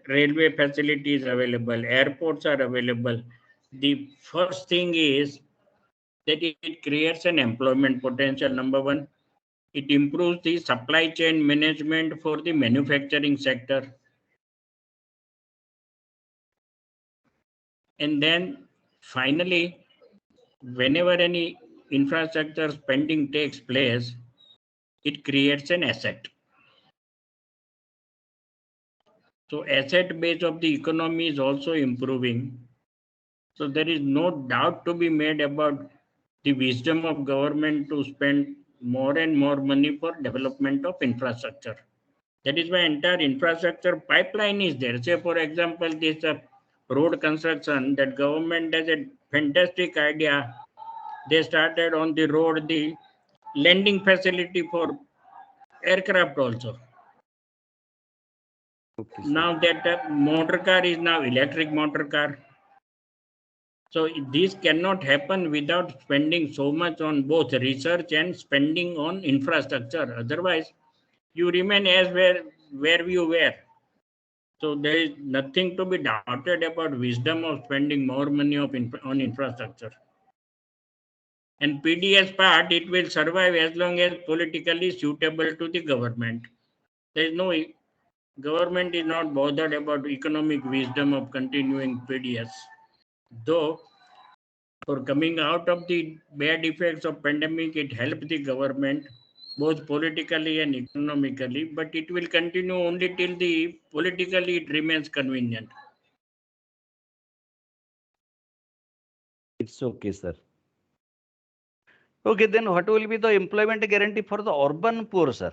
railway facilities available, airports are available, the first thing is that it creates an employment potential, number one. It improves the supply chain management for the manufacturing sector. And then finally, whenever any infrastructure spending takes place, it creates an asset. So asset base of the economy is also improving. So there is no doubt to be made about the wisdom of government to spend more and more money for development of infrastructure. That is why entire infrastructure pipeline is there. Say for example, this road construction, that government has a fantastic idea. They started on the road the landing facility for aircraft also. Okay, sir. Now that motor car is now electric motor car. So this cannot happen without spending so much on both research and spending on infrastructure. Otherwise, you remain as where you were. So there is nothing to be doubted about wisdom of spending more money on infrastructure. And PDS part, it will survive as long as politically suitable to the government. There is no government is not bothered about economic wisdom of continuing PDS. Though for coming out of the bad effects of pandemic, it helped the government both politically and economically, but it will continue only till the politically it remains convenient. It's okay, sir. Okay, then what will be the employment guarantee for the urban poor, sir?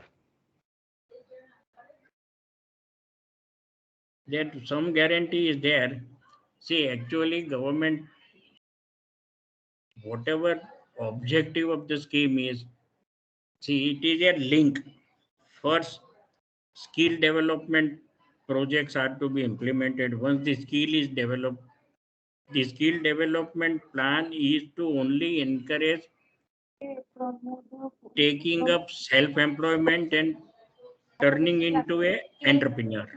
That some guarantee is there. See, actually, government, whatever objective of the scheme is, see, it is a link. First, skill development projects are to be implemented. Once the skill is developed, the skill development plan is to only encourage taking up self-employment and turning into a entrepreneur.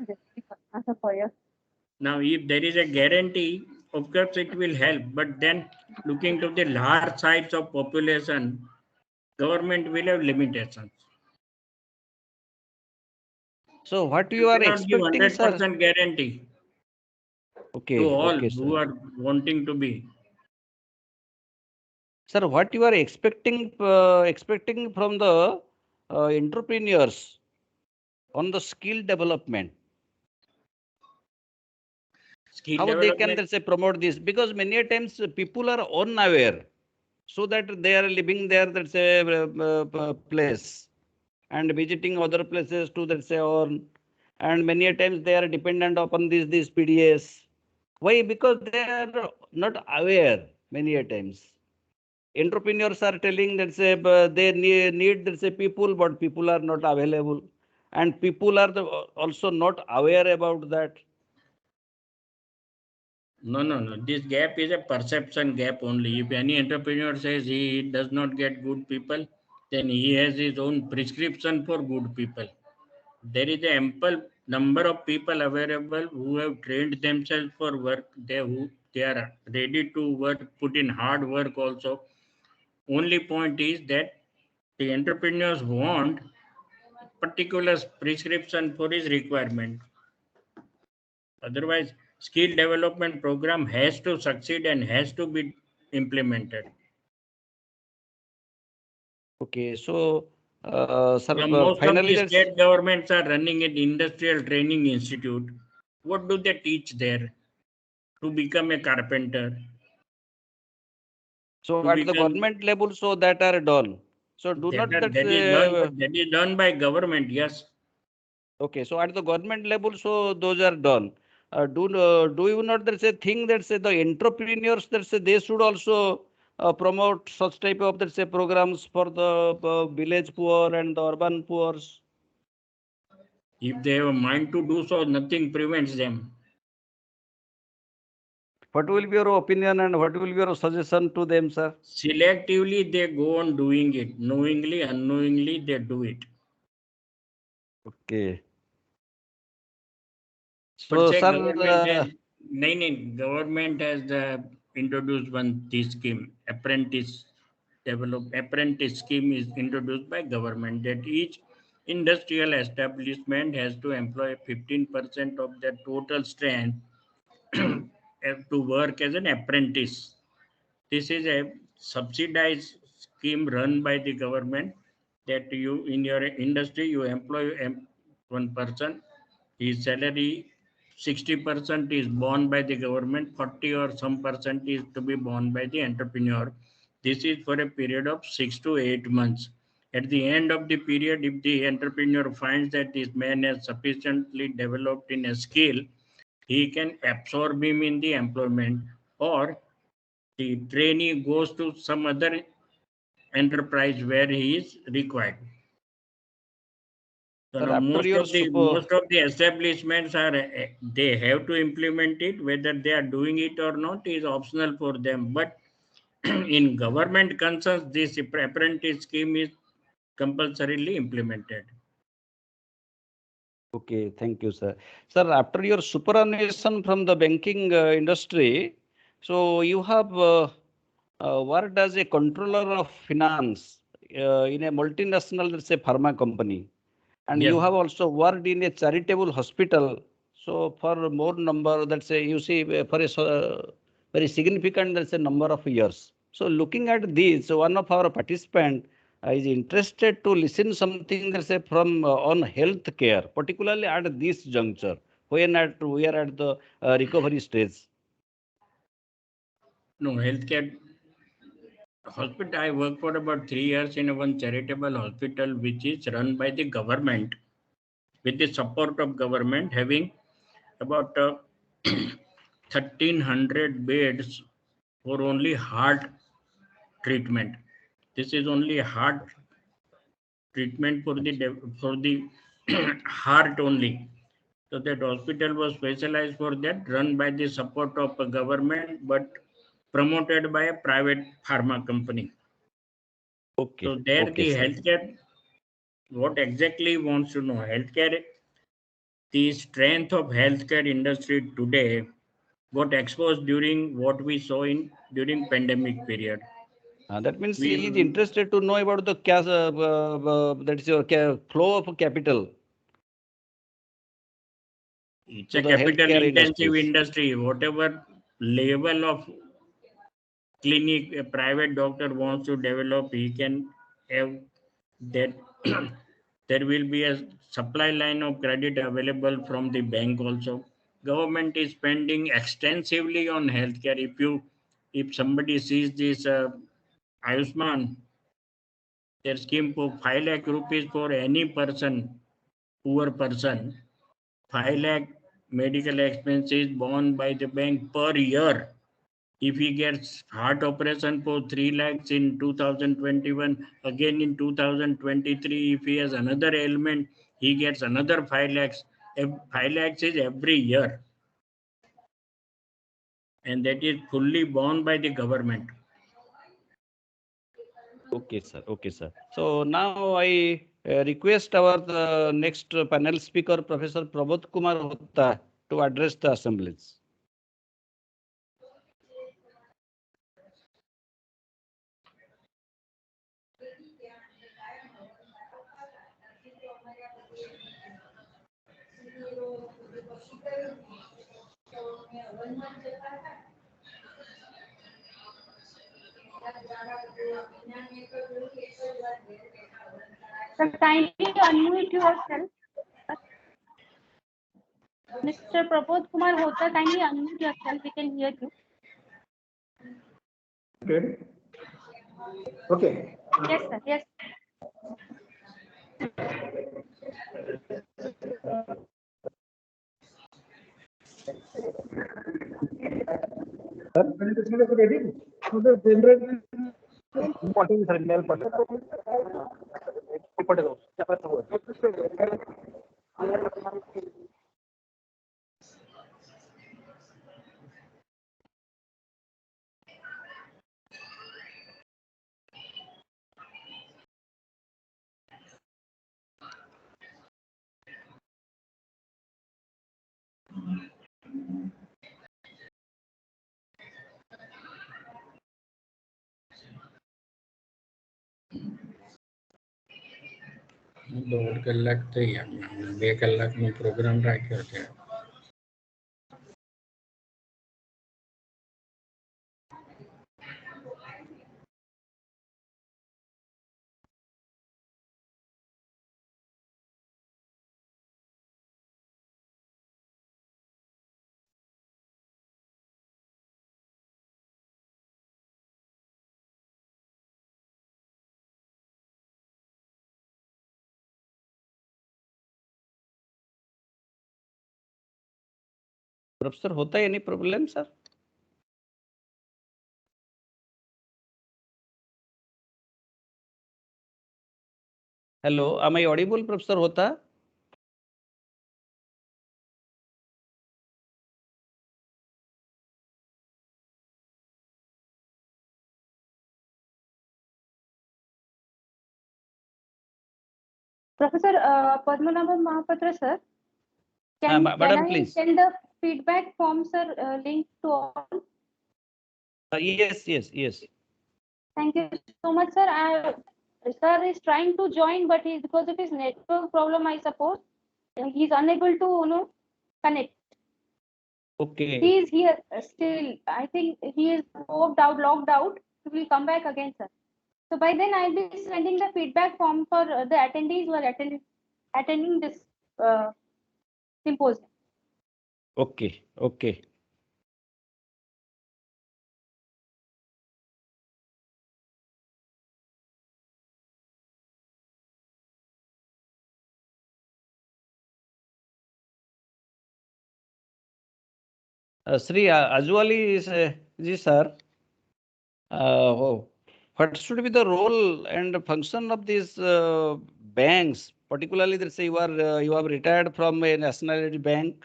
Now, if there is a guarantee, of course it will help, but then looking to the large size of population, government will have limitations. So what you You are cannot give expecting, sir? 100% guarantee Okay, to all okay, who sir. are wanting to be. Sir, what you are expecting from the entrepreneurs on the skill development? Skill How they can, development. let's say, promote this? Because many a times people are unaware, so that they are living there, let's say, place and visiting other places to, let's say, earn. And many a times they are dependent upon these PDS. Why? Because they are not aware many a times. Entrepreneurs are telling that say they need that say people, but people are not available, and people are also not aware about that. No. This gap is a perception gap only. If any entrepreneur says he does not get good people, then he has his own prescription for good people. There is an ample number of people available who have trained themselves for work. They are ready to work, put in hard work also. Only point is that the entrepreneurs want particular prescription for his requirement. Otherwise, skill development program has to succeed and has to be implemented. Okay, so sir, Most of finally the that's state governments are running an industrial training institute. What do they teach there? To become a carpenter. so To at the become government level, so that are done. So do not that that is done by government. Yes. okay. So at the government level, so those are done. Do you not that say think that say the entrepreneurs that say they should also promote such type of that say programs for the village poor and the urban poor? If they have a mind to do so, nothing prevents them. What will be your opinion and what will be your suggestion to them, sir? Selectively, they go on doing it. Knowingly, unknowingly, they do it. Okay. But So, say sir, government has introduced this scheme, apprentice scheme is introduced by government that each industrial establishment has to employ 15% of their total strength to work as an apprentice. This is a subsidized scheme run by the government that you in your industry you employ one person. His salary 60% is borne by the government, 40 or some percent is to be borne by the entrepreneur. This is for a period of 6 to 8 months. At the end of the period, if the entrepreneur finds that this man has sufficiently developed in a skill, he can absorb him in the employment, or the trainee goes to some other enterprise where he is required. So sir, now after your super, most of the establishments are they have to implement it. Whether they are doing it or not is optional for them. But in government concerns, this apprentice scheme is compulsorily implemented. okay, thank you, sir. Sir, after your superannuation from the banking industry, so you have worked as a controller of finance in a multinational, let's say, pharma company. And Yes. you have also worked in a charitable hospital. So for more number, let's say, you see, for a very significant, let's say, number of years. So looking at this, one of our participant is interested to listen something, let's say, from on health care, particularly at this juncture, when we are at the recovery stage. No, healthcare hospital. I worked for about 3 years in one charitable hospital, which is run by the government with the support of government, having about 1,300 beds for only heart treatment. This is only heart treatment for the heart only. So that hospital was specialized for that, run by the support of a government, but promoted by a private pharma company. So Okay, there okay, the sir. healthcare, what exactly wants to know healthcare, the strength of healthcare industry today got exposed during what we saw in during pandemic period. That means he is We interested to know about the cash, that is your flow of capital It's to a the capital healthcare intensive industries. industry. Whatever level of clinic a private doctor wants to develop, he can have that. There will be a supply line of credit available from the bank also. Government is spending extensively on healthcare. If somebody sees this Ayushman, their scheme for 5 lakh rupees for any person, poor person, 5 lakh medical expenses borne by the bank per year. If he gets heart operation for 3 lakhs in 2021, again in 2023, if he has another ailment, he gets another 5 lakhs. 5 lakhs is every year. And that is fully borne by the government. Okay, sir. Okay, sir. So now I request our next panel speaker, Professor Prabodh Kumar Hota, to address the assemblies. Sir, kindly unmute yourself. Mr. Prabodh Kumar Hota, kindly unmute yourself. We can hear you. Okay. Okay. Yes, sir. Yes. દોઢ કલાક થઈ ગયા, 2 કલાકનો programme રાખ્યો છે. Professor Hota, any problem, sir? Hello, am I audible, Professor Hota? Professor Padmanabhan Mahapatra, sir. Can Madam, I please. send the feedback form, sir, link to all? Yes. Thank you so much, sir. Sir is trying to join, but because of his network problem, I suppose, he's unable to, connect. Okay. He is here still. I think he is logged out. He will come back again, sir. So by then, I'll be sending the feedback form for the attendees who are attending this symposium. Okay. Sri Ajwali ji, sir, what should be the role and function of these banks? Particularly, let's say you have retired from a nationality bank.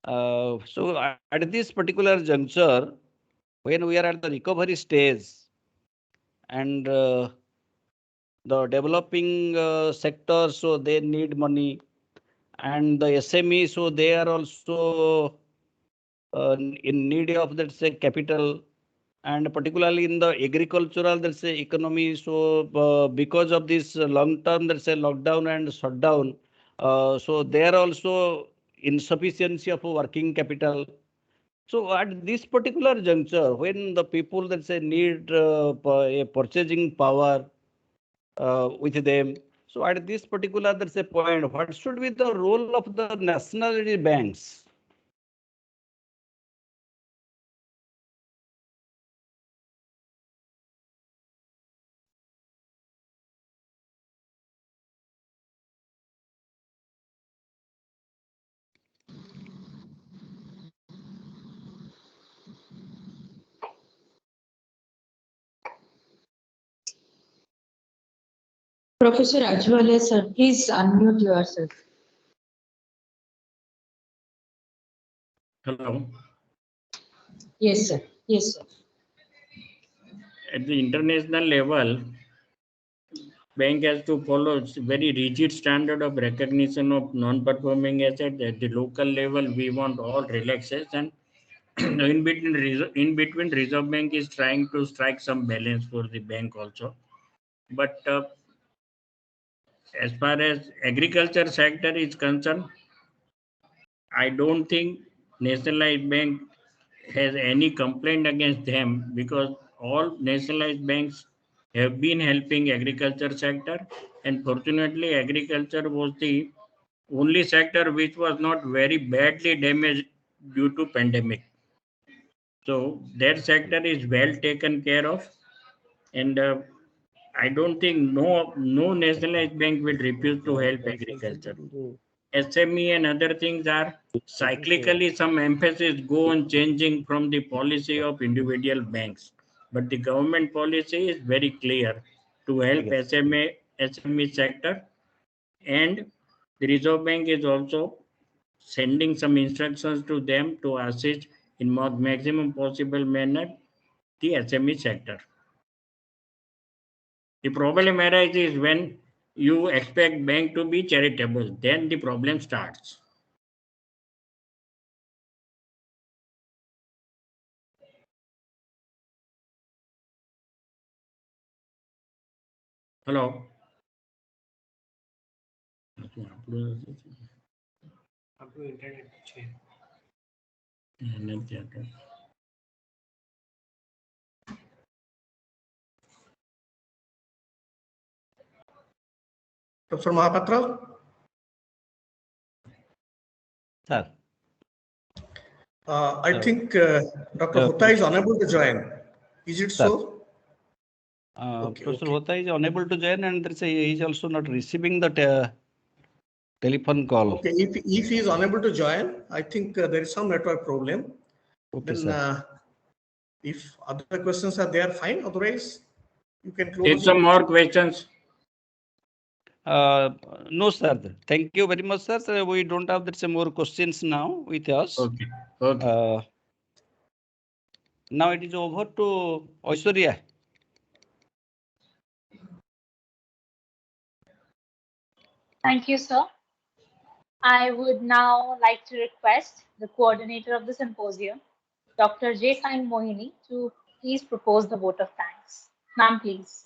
So at this particular juncture, when we are at the recovery stage and the developing sector, so they need money, and the SME, so they are also in need of, let's say, capital, and particularly in the agricultural, let's say, economy. So because of this long term, let's say, lockdown and shutdown, so there also insufficiency of working capital. So at this particular juncture, when the people that say need a purchasing power with them, so at this particular there's a point, what should be the role of the nationality banks? Professor Ajwale, sir, please unmute yourself. Hello. Yes, sir. Yes, sir. At the international level, bank has to follow very rigid standard of recognition of non-performing assets. At the local level, we want all relaxation. in between, Reserve Bank is trying to strike some balance for the bank also. But as far as agriculture sector is concerned, I don't think nationalized bank has any complaint against them, because all nationalized banks have been helping agriculture sector, and fortunately agriculture was the only sector which was not very badly damaged due to pandemic. So that sector is well taken care of, and I don't think no nationalized bank will refuse to help agriculture. SME and other things are cyclically, some emphasis go on changing from the policy of individual banks, but the government policy is very clear to help SME sector, and the Reserve Bank is also sending some instructions to them to assist in maximum possible manner the SME sector. The problem arises when you expect bank to be charitable, then the problem starts. Hello. Dr. Mahapatra? Sir. I think Dr. Hota is unable to join. Is it so? Professor Hota is unable to join, and he is also not receiving the telephone call. Okay, if he is unable to join, I think there is some network problem. Okay, Then, sir. if other questions are there, fine. Otherwise, you can close. Take some more questions. No, sir. Thank you very much, sir. We don't have some more questions now with us. Okay. Okay. Now it is over to Aishwarya. Thank you, sir. I would now like to request the coordinator of the symposium, Dr. J. Sain Mohini, to please propose the vote of thanks. Ma'am, please.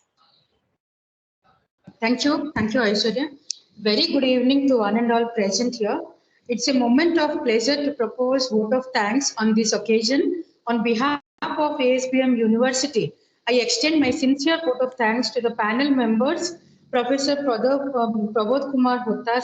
Thank you, Aishwarya. Very good evening to one and all present here. It's a moment of pleasure to propose vote of thanks on this occasion. On behalf of ASBM University, I extend my sincere vote of thanks to the panel members, Professor Prabodh Kumar Hota,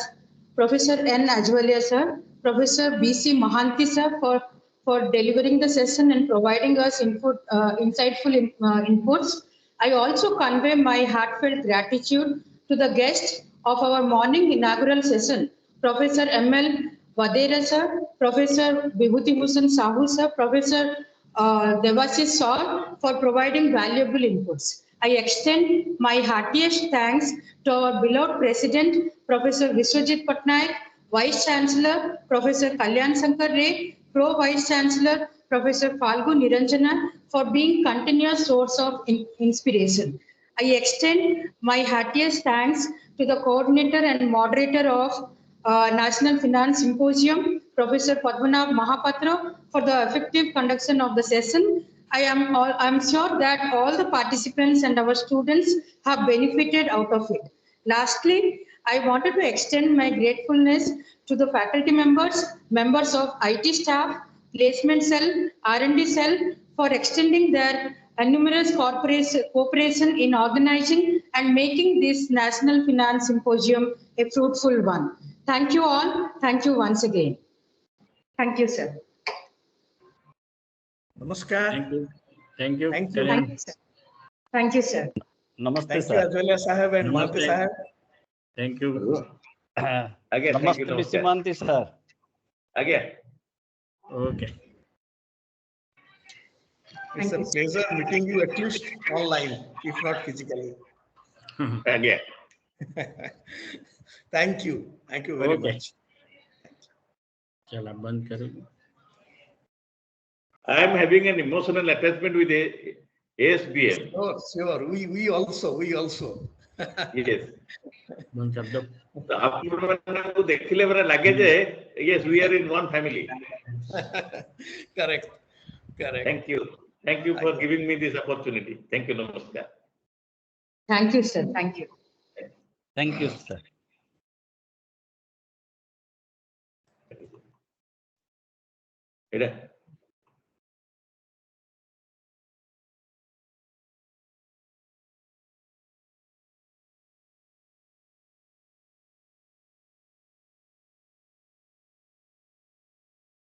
Professor N. Ajwale sir, Professor B.C. Mahanti sir for delivering the session and providing us insightful inputs. I also convey my heartfelt gratitude to the guests of our morning inaugural session, Professor M.L. Vadera sir, Professor Vibhuti Bhushan Sahu sir, Professor Devashish Saur for providing valuable inputs. I extend my heartiest thanks to our beloved President, Professor Viswajit Patnaik, Vice Chancellor, Professor Kalyan Sankar Ray, Pro Vice Chancellor, Professor Falgu Niranjana, for being continuous source of inspiration. I extend my heartiest thanks to the coordinator and moderator of National Finance Symposium, Professor Padmanabh Mahapatra, for the effective conduction of the session. I'm sure that all the participants and our students have benefited out of it. Lastly, I wanted to extend my gratefulness to the faculty members, members of IT staff, placement cell, R&D cell for extending their numerous cooperation in organizing and making this National Finance Symposium a fruitful one. Thank you all. Thank you once again. Thank you, sir. Namaskar. Thank you. Thank you. Thank you. Thank you, sir. Thank you, sir. Namaste, Thank you, sir. Ajwala Sahab and Namaste. Malti Sahab. Thank you. Again, thank you. Namaste, Namaskar. Bishimanti, sir. Again. Okay. It's a pleasure meeting you at least online, if not physically. Again. Thank you. Thank you very Okay. much. चला बंद करो. I am having an emotional attachment with ASBM. Sure. We also. Yes. बंद कर दो. तो आप लोगों को देखिले मेरा लगे जे, yes, we are in one family. Correct. Thank you. Thank you for giving me this opportunity. Thank you. Namaskar. Thank you, sir. Thank you. Thank you, sir. Ida.